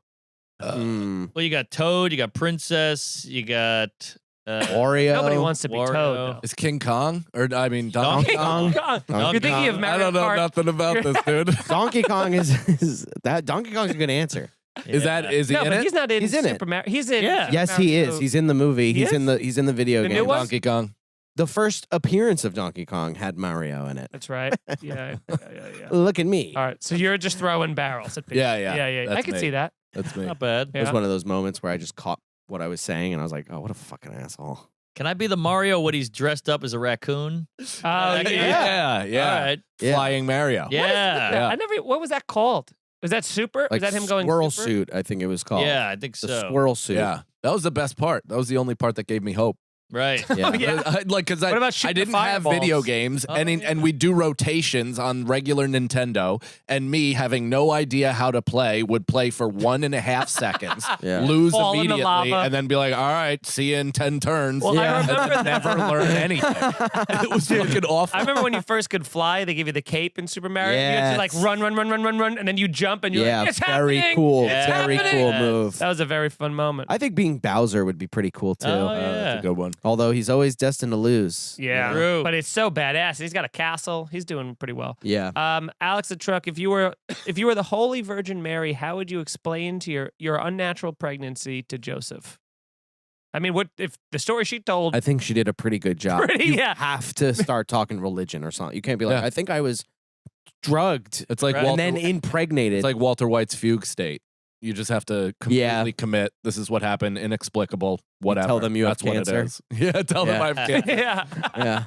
Mm. Well, you got Toad, you got Princess, you got Oreo. Nobody wants to be Wario. Toad. Though. Is King Kong? Or, I mean, Donkey Kong. Kong. Donkey You're thinking of Kong. Mario I don't know Kart. nothing about this, dude. Donkey Kong is that Donkey Kong's a good answer. Is he No, in but it? he's not in He's in it. Super Mario. He's in. Yeah. Yes, Super he Mario. is. He's in the movie. He He's in the video The game. new one? Donkey Kong. The first appearance of Donkey Kong had Mario in it. That's right. Yeah. Look at me. All right. So you're just throwing barrels at people. Yeah. Yeah. I That's can me. see that. That's me. Not bad. It was Yeah. one of those moments where I just caught what I was saying and I was like, oh, what a fucking asshole. Can I be the Mario when he's dressed up as a raccoon? Oh Yeah. Yeah. All right. Yeah. Flying Mario. Yeah. Yeah. I never. What was that called? Was that Super? Like was that him going Squirrel super? Suit, I think it was called. Yeah, I think The so. squirrel suit. Yeah. That was the best part. That was the only part that gave me hope. Right. Yeah. Yeah. Because What about shooting I didn't the have fireballs? video games, Oh, and we do rotations on regular Nintendo, and me having no idea how to play would play for 1.5 seconds, Yeah. lose Fall in the immediately, lava. and then be like, "All right, see you in 10 turns." Well, I And remember then never learn anything. It was fucking awful. I remember when you first could fly, they give you the cape in Super Mario. You had to like Yes. run, and then you jump and you're Yeah, like, it's very happening! cool. It's Very happening! cool move. That was a very fun moment. I think being Bowser would be pretty cool too. Oh, That's yeah. a good one. Although he's always destined to lose. Yeah, True. but it's so badass. He's got a castle. He's doing pretty well. Yeah. Alex the Truck, if you were the Holy Virgin Mary, how would you explain to your unnatural pregnancy to Joseph? I mean, what if the story she told? I think she did a pretty good job. Pretty, you yeah. have to start talking religion or something. You can't be like, Yeah. I think I was drugged It's like Right. Walter, and then impregnated. it's like Walter White's fugue state. You just have to completely commit. This is what happened. Inexplicable. Whatever. tell them you have That's what cancer. it is. Yeah. Tell them Yeah. I have cancer. yeah.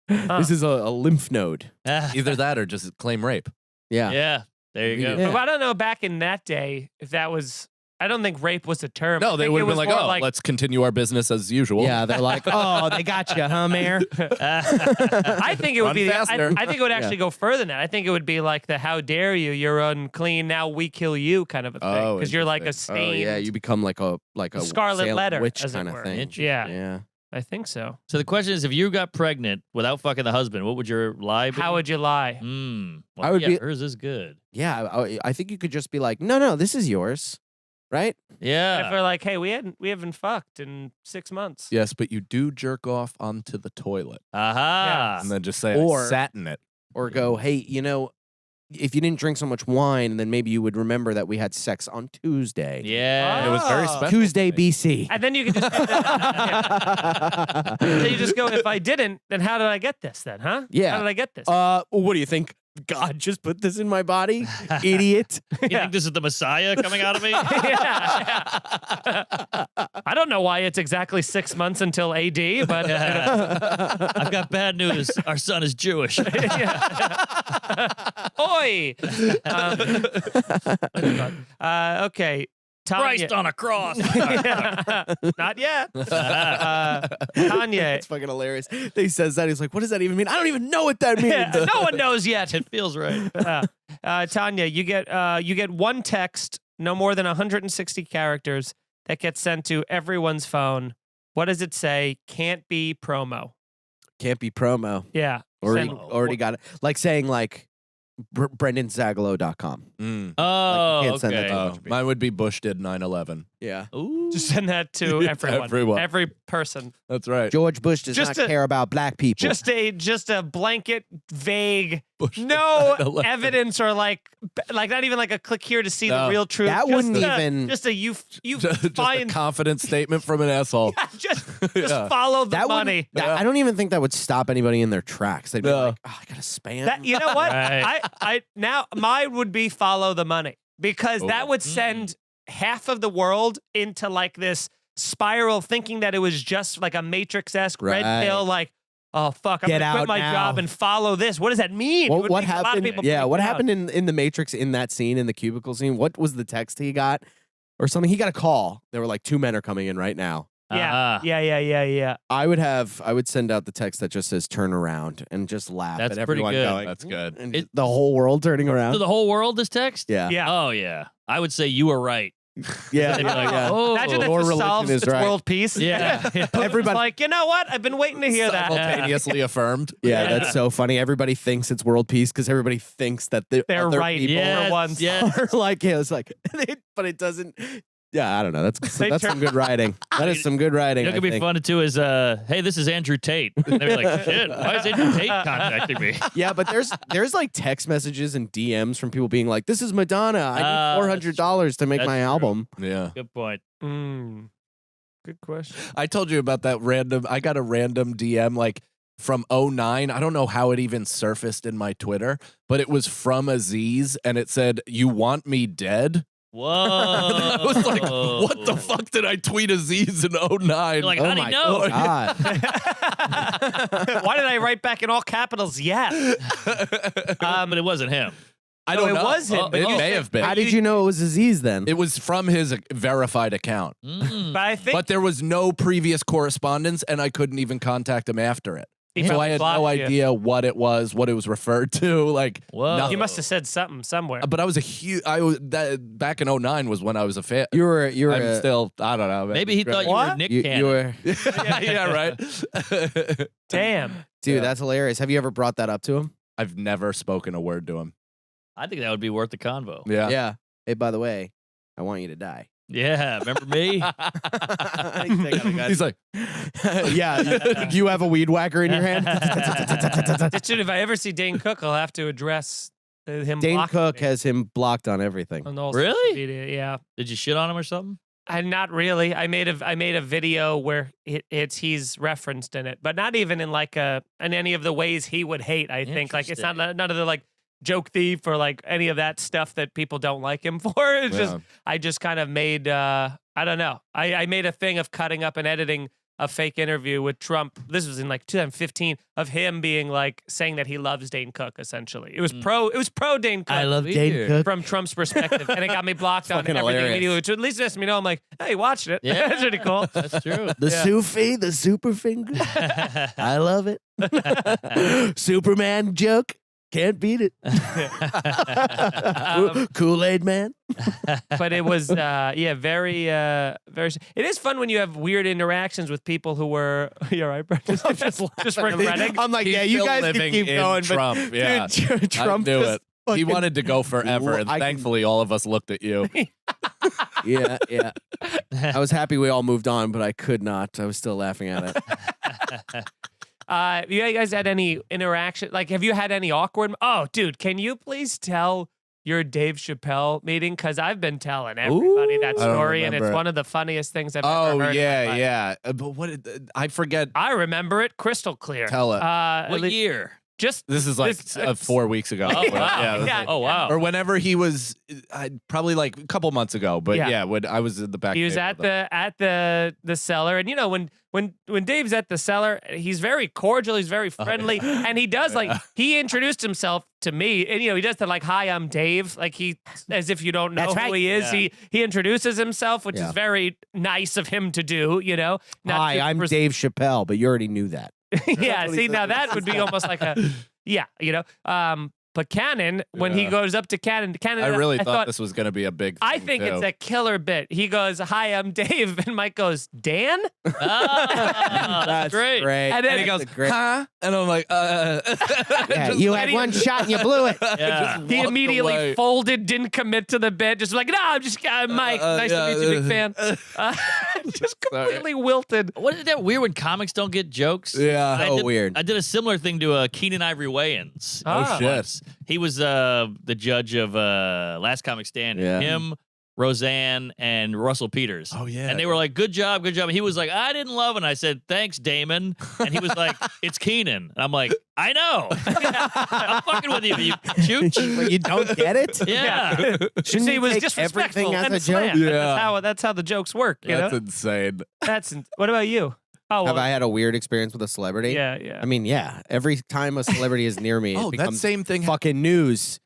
yeah. This is a lymph node. Either that or just claim rape. Yeah. Yeah. There you go. Yeah. But I don't know back in that day if that was. I don't think rape was a term. I No, they think would it have been was like, more "Oh, let's continue our business as usual." Yeah, they're like, oh, they got you, huh, Mayor? I think it would Run be. faster. I think it would actually go further than that. I think it would be like the "How dare you? You're unclean. Now we kill you" kind of a thing. Oh, Because you're like a interesting. Oh stained. yeah, you become like a Scarlet Salem letter, witch as it kind of were. thing. Interesting. Yeah. Yeah. I think so. So the question is, if you got pregnant without fucking the husband, what would your lie be? How would you lie? Well, I would yeah, be- hers is good. Yeah, I think you could just be like, no, this is yours, right? If Yeah. we're like, hey, we haven't fucked in 6 months. Yes, but you do jerk off onto the toilet Aha. and then just say, Or- "I sat in it." Or go, hey, if you didn't drink so much wine, then maybe you would remember that we had sex on Tuesday. Yeah. And it was very Oh. special. Tuesday, to me. BC. And then you could just. Then you just go. If I didn't, then how did I get this? Then, huh? Yeah. How did I get this? What do you think? God just put this in my body, idiot. You think this is the Messiah coming out of me? Yeah. I don't know why it's exactly 6 months until AD, but I've got bad news. Our son is Jewish. Oi. Okay. Tanya. Christ on a cross. Not yet. Tanya. It's fucking hilarious. He says that. He's like, what does that even mean? I don't even know what that means. Yeah, no one knows yet. It feels right. Tanya, you get one text, no more than 160 characters, that gets sent to everyone's phone. What does it say? Can't be promo. Can't be promo. Yeah. Already, Send- already got it. Like saying like BrendanZagalo.com. Oh, can't send that okay. to a Oh, bunch of people. mine would be Bush did 9/11. Yeah. Ooh. Just send that to everyone. Everyone. Every person. That's right. George Bush does Just not care about black people. Just a blanket, vague, Bush did no 9/11. evidence or like not even like a click here to see the No. real truth. That Just wouldn't a- even- just a you Just a find confident statement from an asshole. just Yeah. follow the that money. I don't even think that would stop anybody in their tracks. They'd be No. like, oh, I got to spam. That you know what? Right. I now mine would be follow the money because that would send half of the world into like this spiral, thinking that it was just like a Matrix-esque red Right. pill, like, oh fuck, I'm Get gonna quit out my now. job and follow this. What does that mean? It What, would what make a lot of happened? people Yeah, freak what out. happened in the Matrix in that scene, in the cubicle scene? What was the text he got or something? He got a call. They were like, 2 men are coming in right now. Yeah, Ah. yeah. I would send out the text that just says turn around and just laugh That's at pretty everyone good. going. That's good. And It- the whole world turning To around. the whole world, this text? Yeah. Yeah. Oh, yeah. I would say you were right. Yeah. They'd be like, yeah. oh. Imagine that Your just religion solves is its right. world peace. Yeah. Putin's Everybody- like, you know what? I've been waiting to hear that. Simultaneously affirmed. Yeah, that's so funny. Everybody thinks it's world peace because everybody thinks that the They're other right. people Yes, for once. yes. are like, yeah, it's like, but it doesn't. Yeah, I don't know. That's They that's turn- some good writing. That is some good writing. You know, it I could be think. fun too is, hey, this is Andrew Tate. And they'd be like, shit, why is Andrew Tate contacting me? Yeah, but there's like text messages and DMs from people being like, "This is Madonna. I need $400 to make that's my true. album." Yeah. Good point. Good question. I told you about that random. I got a random DM like from 09. I don't know how it even surfaced in my Twitter, but it was from Aziz and it said, "You want me dead?" Whoa. And I was like, what the fuck did I tweet Aziz in 09? You're like, Oh how do my you know? God. Why did I write back in all capitals? Yeah. But it wasn't him. I No, don't it know. was him, but It you may said- have been. How did you know it was Aziz then? It was from his verified account, But I think but there was no previous correspondence, and I couldn't even contact him after it. he So probably I had no blocked you. idea what it was referred to. Like, Whoa. nothing. You must have said something somewhere. But I was a huge. Back in 09 was when I was a fan. you were I'm a- still. I don't know. man. Maybe he thought you were What? Nick you, Cannon. you were yeah, right. Damn. dude. Yeah. That's hilarious. Have you ever brought that up to him? I've never spoken a word to him. I think that would be worth the convo. Yeah. Hey, by the way, I want you to die. Yeah, remember me? He's like, Yeah. Do you have a weed whacker in your hand? Dude, if I ever see Dane Cook, I'll have to address him. Dane blocking Cook me has him blocked on everything. on all Really? social media. Yeah. Did you shit on him or something? Not really. I made a video where he's referenced in it, but not even in like in any of the ways he would hate. I think like it's not none of the like joke thief or like any of that stuff that people don't like him for. It's just Yeah. I just kind of made I don't know. I made a thing of cutting up and editing a fake interview with Trump. This was in like 2015 of him being like saying that he loves Dane Cook. Essentially, it was pro Dane Cook. I love Dane Weird. Cook. From Trump's perspective, and it got me blocked on Fucking everything hilarious. immediately, which at least lets me know I'm like, hey, you watched it. Yeah. That's pretty cool. That's true. The Yeah. Sufi, the super finger. I love it. Superman joke. Can't beat it. Kool-Aid man. But it was very very it is fun when you have weird interactions with people who were you're right, bro. Just regretting. I'm like, He's yeah, you still guys can living keep in going, Trump, but yeah. dude, Trump I knew just it. He fucking- wanted to go forever, and I can- thankfully, all of us looked at you. Yeah. I was happy we all moved on, but I could not. I was still laughing at it. You guys had any interaction? Like, have you had any awkward? Oh, dude, can you please tell your Dave Chappelle meeting? Because I've been telling everybody that I don't story, and it's remember it. one of the funniest things I've Oh ever heard. in my yeah, life. yeah. But what? I forget. I remember it crystal clear. Tell it. What year? Just This is like this- 4 weeks ago. Oh, wow. Yeah, it was Yeah. like- Oh, wow. or whenever he was, probably like a couple months ago. But Yeah. yeah, when I was in the back. he was table at with him. the cellar, and you know when Dave's at the cellar, he's very cordial, he's very friendly, and he does like he introduced himself to me, and you know he does the like, hi, I'm Dave, like he as if you don't know That's who right. he is. Yeah. He introduces himself, which Yeah. is very nice of him to do. You know, Not Hi, to I'm pres- Dave Chappelle, but you already knew that. yeah, what he see, said. now that would be almost like a yeah, you know. But Cannon, when he Yeah. goes up to Cannon, I really thought this was going to be a big thing, I think too. it's a killer bit. He goes, "Hi, I'm Dave," and Mike goes, "Dan?" That's great. And then And he goes, great. huh? And I'm like, Yeah, you had one shot and you blew it. Yeah. He walked immediately away. folded, didn't commit to the bit, just like, "No, I'm just Mike. Nice to meet you, big fan." Just completely wilted. What is that weird when comics don't get jokes? Yeah. I So did, weird. I did a similar thing to Keenan Ivory Wayans. Oh, shit. once. He was the judge of Last Comic Stand. Yeah. Him, Roseanne, and Russell Peters. Oh, yeah. And they were like, good job, good job. And he was like, I didn't love it. And I said, thanks, Damon. And he was like, it's Keenan. And I'm like, I know. I'm fucking with you chooch. But you don't get it? Yeah. Shouldn't he you was take disrespectful everything as and a joke? slam. Yeah. That's how the jokes work. You That's know? insane. What about you? Oh, Have well, I had a weird experience with a celebrity? yeah. I mean, yeah. Every time a celebrity is near me, it Oh, that becomes same thing. fucking news.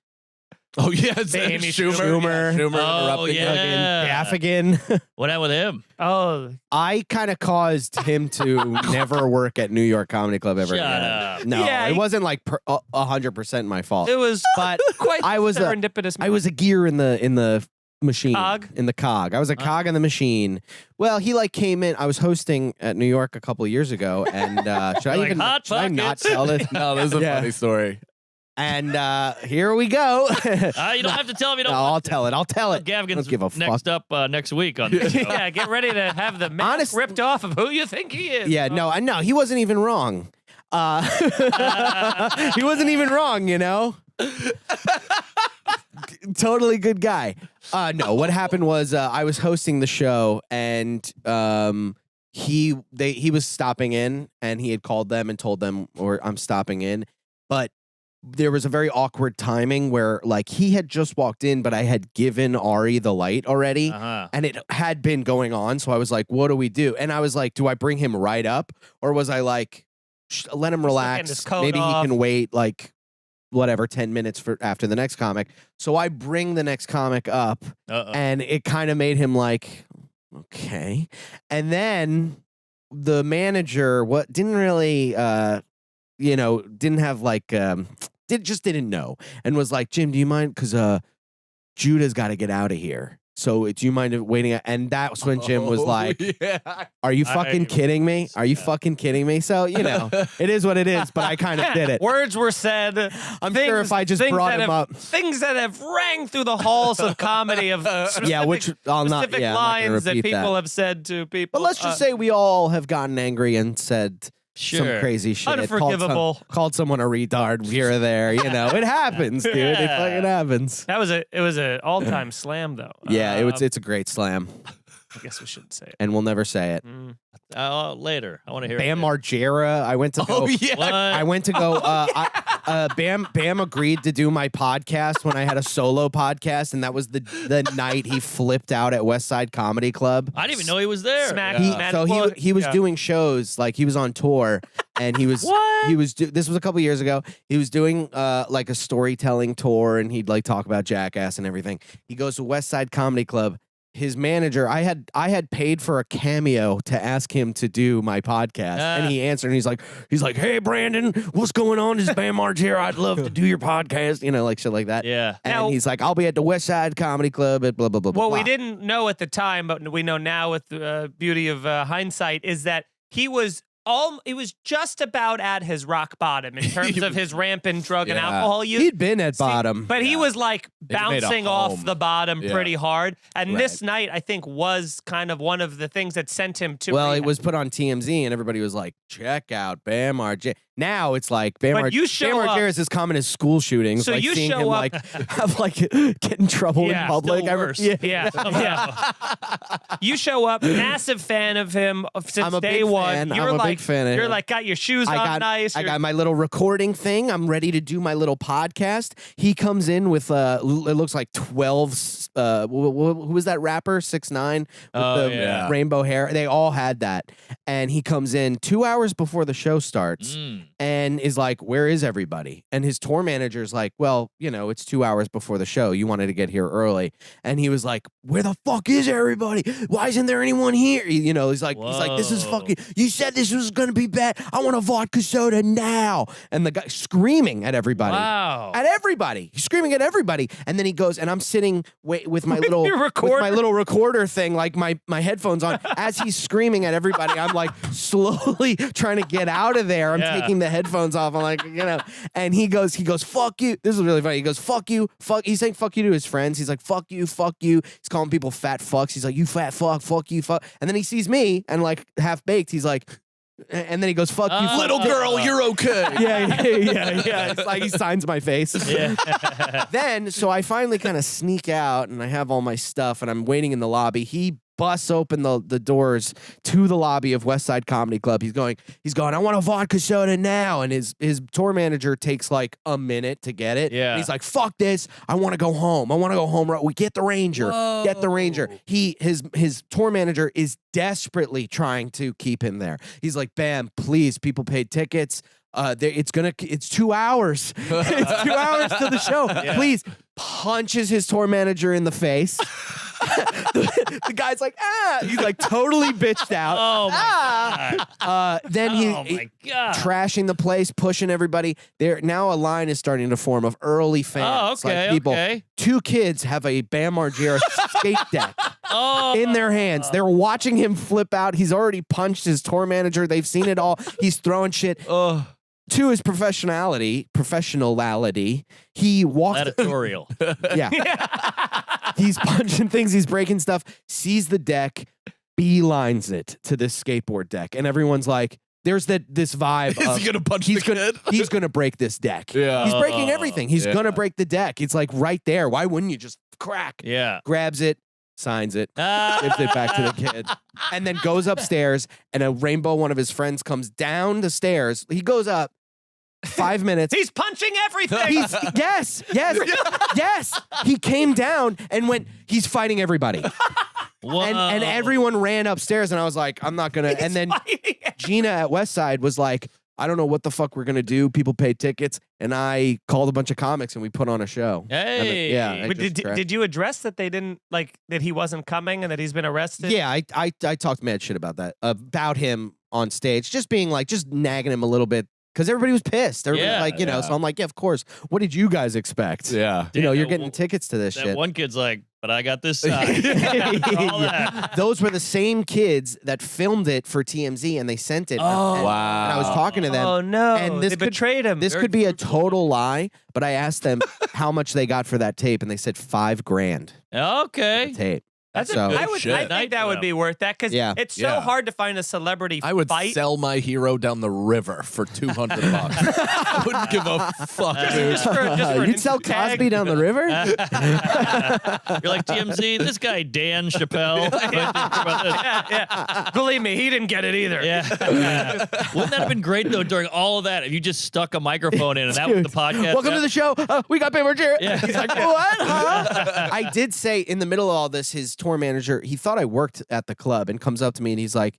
Oh, yeah. It's Amy Schumer. Schumer Oh, interrupting yeah. Gaffigan. What happened with him? Oh, I kind of caused him to never work at New York Comedy Club ever Shut again. up. No, Yeah, it he- wasn't like 100% my fault. it was But quite I was a- serendipitous. I was a gear in the machine. Cog? In the cog. I was a cog in the machine. Well, he like came in. I was hosting at New York a couple of years ago, and should I Like even Hot should I not Pockets. tell this? No, this is a Yeah. funny story. And here we go. You don't have to tell me. No, I'll tell it. I'll tell it. Gaffigan's Don't give a next fuck. up next week on this show. yeah, get ready to have the mask Honest- ripped off of who you think he is. Yeah, no, he wasn't even wrong. He wasn't even wrong, you know? Totally good guy. No, what happened was I was hosting the show and he was stopping in and he had called them and told them or I'm stopping in. But there was a very awkward timing where like he had just walked in, but I had given Ari the light already. Uh-huh. And it had been going on. So I was like, what do we do? And I was like, do I bring him right up? Or was I like, let him getting his relax. coat Maybe off. he can wait like whatever, 10 minutes for after the next comic. So I bring the next comic up Uh-oh. and it kind of made him like, okay. And then the manager, didn't really, didn't have like, didn't know and was like, Jim, do you mind? Because Judah's got to get out of here. So do you mind waiting? And that's when Jim was like, yeah. are you fucking kidding me? Are you fucking kidding me? So, it is what it is, but I kind of did it. Words were said. I'm sure if I just things brought that him have- up. Things that have rang through the halls of comedy of specific, Yeah, which I'll not, specific yeah, I'm not gonna lines that repeat people that. have said to people. But let's just say we all have gotten angry and said some Sure. crazy shit. Unforgivable. Called someone a retard here or there. It happens, dude. It Yeah. fucking happens. it was an all-time slam though. Yeah, it's a great slam, I guess we shouldn't say it. and we'll never say it. Later. I want to hear Bam it. Margera. I went to go. Oh, yeah. What? I went to go. Bam agreed to do my podcast when I had a solo podcast, and that was the night he flipped out at West Side Comedy Club. I didn't even know he was there. Smack. He he was Yeah. doing shows, like he was on tour, and he was What? this was a couple years ago. He was doing like a storytelling tour, and he'd like talk about Jackass and everything. He goes to West Side Comedy Club. His manager, I had paid for a cameo to ask him to do my podcast, and he answered. And he's like, "Hey, Brandon, what's going on? This is Bam Margera. I'd love to do your podcast, like shit like that." Yeah. And Now- he's like, "I'll be at the West Side Comedy Club at blah blah blah." What blah. we didn't know at the time, but we know now with the beauty of hindsight, is that he was just about at his rock bottom in terms of his rampant drug and Yeah. alcohol use. He'd been at bottom, But he was like made a bouncing off home. the bottom Yeah. pretty hard. And Right. this night, I think, was kind of one of the things that sent him to. Well, it rehab. was put on TMZ, and everybody was like, "Check out Bam Margera." Now it's like Bam But you show Bam up- Margera is as common as school shootings. So like you seeing show him up- like have like get in trouble Yeah, in public. still worse. Yeah. Yeah, yeah. You show up, massive fan of him since I'm a day big one. fan. You're I'm a like, big fan of You're him. like, got your shoes I on got nice. I you're- got my little recording thing. I'm ready to do my little podcast. He comes in with it looks like 12 who was that rapper 6ix9ine with Oh, the yeah. rainbow hair. They all had that. And he comes in 2 hours before the show starts. and is like, where is everybody? And his tour manager's like, well, it's 2 hours before the show. You wanted to get here early. And he was like, where the fuck is everybody? Why isn't there anyone here? He's like, this is fucking, you said this was going to be bad. I want a vodka soda now. And the guy screaming at everybody. Wow. At everybody. He's screaming at everybody. And then he goes, and I'm sitting with my little recorder thing, like my headphones on. As he's screaming at everybody, I'm like slowly trying to get out of there. I'm taking the headphones off. I'm like, and he goes, fuck you. This is really funny. He goes, fuck you. He's saying fuck you to his friends. He's like, fuck you. He's calling people fat fucks. He's like, you fat fuck you, fuck. And then he sees me and like half baked. He's like, and then he goes, fuck you, Little girl, you're okay. yeah. It's like he signs my face. Yeah. Then, so I finally kind of sneak out and I have all my stuff and I'm waiting in the lobby. He busts open the doors to the lobby of West Side Comedy Club. He's going, I want a vodka soda now. And his tour manager takes like a minute to get it. Yeah. And he's like, fuck this. I want to go home. We get the Ranger. Whoa. Get the Ranger. His tour manager is desperately trying to keep him there. He's like, Bam, please, people paid tickets. It's 2 hours. It's 2 hours to the show. Yeah. Please. Punches his tour manager in the face. The guy's like, he's like totally bitched out. Oh my God. Then Oh my God. trashing the place, pushing everybody. There now a line is starting to form of early fans. Oh, okay, like people. okay. 2 kids have a Bam Margera skate deck in their hands. They're watching him flip out. He's already punched his tour manager. They've seen it all. He's throwing shit. To his professionality, he walked. Editorial. Yeah. He's punching things. He's breaking stuff. Sees the deck, beelines it to this skateboard deck, and everyone's like, "There's this vibe. Is he gonna punch the kid? He's gonna break this deck. Yeah. He's breaking everything. He's Yeah. gonna break the deck. It's like right there. Why wouldn't you just crack? Yeah. Grabs it, signs it, gives it back to the kid, and then goes upstairs. And a rainbow, one of his friends, comes down the stairs. He goes up. 5 minutes. He's punching everything. Yes. He came down and went, he's fighting everybody. And everyone ran upstairs, and I was like, I'm not gonna. And then Gina at Westside was like, I don't know what the fuck we're gonna do. People paid tickets, and I called a bunch of comics, and we put on a show. Hey. Yeah. But did you address that they didn't that he wasn't coming and that he's been arrested? Yeah, I talked mad shit about that, about him on stage, just being like, just nagging him a little bit. Because everybody was pissed. Everybody so I'm like, yeah, of course. What did you guys expect? Yeah. You're getting tickets to this That shit. one kid's like, but I got this side. All that. Those were the same kids that filmed it for TMZ and they sent it. Oh, and I was talking to them. Oh no! And this they betrayed him. This could be a total lie, but I asked them how much they got for that tape, and they said $5,000 Okay. tape. That's So- a good I shit. think that would be worth that because Yeah. it's so hard to find a celebrity I would fight. sell my hero down the river for $200. I wouldn't give a fuck, dude. Just for an You'd sell tag. Cosby down the river? You're like TMZ, this guy Dan Chappelle. Yeah. Believe me, he didn't get it either. Yeah. Wouldn't that have been great though during all of that if you just stuck a microphone in and that was the podcast? Welcome to the show. We got Bam Margera. Yeah. He's like, what? Huh? I did say in the middle of all this, his tour manager, he thought I worked at the club and comes up to me and he's like,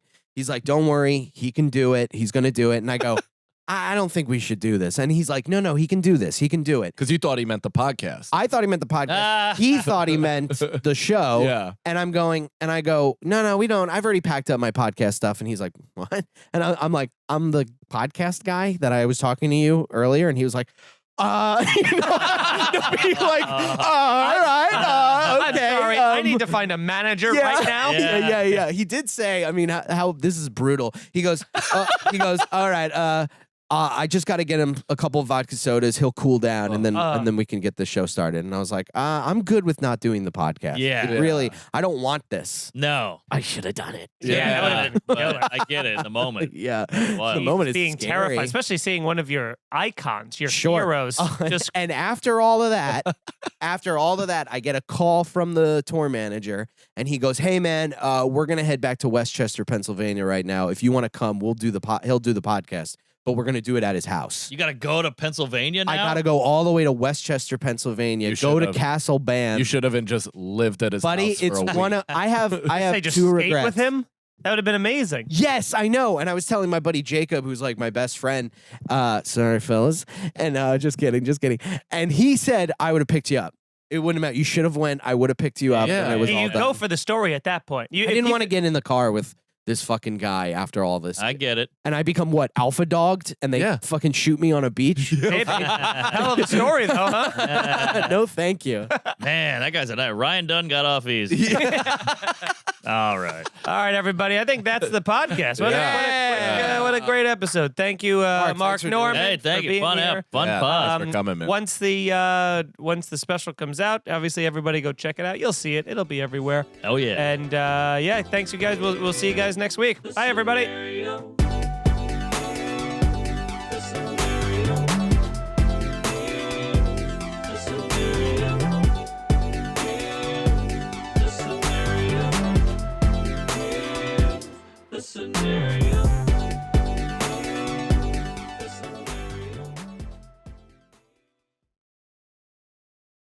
don't worry, he can do it. He's going to do it. And I go, I don't think we should do this. And he's like, no, he can do this. He can do it. Because you thought he meant the podcast. I thought he meant the podcast. He thought he meant the show. Yeah. And I'm going, and I go, no, we don't. I've already packed up my podcast stuff. And he's like, what? And I'm like, I'm the podcast guy that I was talking to you earlier. And he was like, all right, I'm okay. sorry. I need to find a manager right now. Yeah. He did say, I mean, how this is brutal. He goes, all right, I just got to get him a couple of vodka sodas. He'll cool down, and then we can get the show started. And I was like, I'm good with not doing the podcast. Yeah. Really, I don't want this. No. I should have done it. Yeah, that would've been killer. I get it in the moment. Yeah. Wow. The moment is being scary. terrified, especially seeing one of your icons, your Sure. heroes. Just And after all of that, I get a call from the tour manager, and he goes, "Hey man, we're gonna head back to Westchester, Pennsylvania right now. If you want to come, he'll do the podcast, but we're gonna do it at his house." You got to go to Pennsylvania now? I gotta go all the way to Westchester, Pennsylvania. You Go to should've. Castle Band, You should have just lived at his buddy. house for It's a week. one of I have say just two skate regrets. with him. That would have been amazing. Yes, I know. And I was telling my buddy Jacob, who's like my best friend, sorry, fellas. And just kidding. And he said, I would have picked you up. It wouldn't have mattered. You should have went. I would have picked you up. Yeah. And it was all You done. go for the story at that point. I didn't want to get in the car with this fucking guy after all this. I get it. And I become what? Alpha dogged? And they fucking shoot me on a beach? Maybe. Hell of a story, though, huh? No, thank you. Man, that guy's a night. Ryan Dunn got off easy. All right. All right, everybody. I think that's the podcast. What a great episode. Thank you, Mark thanks for doing Norman. Hey, thank for you. being Fun here. Fun Yeah, pod. thanks for coming, man. Once the special comes out, obviously everybody go check it out. You'll see it. It'll be everywhere. Oh, yeah. And yeah, thanks you guys. We'll see you guys next week. Bye, everybody. Scenario.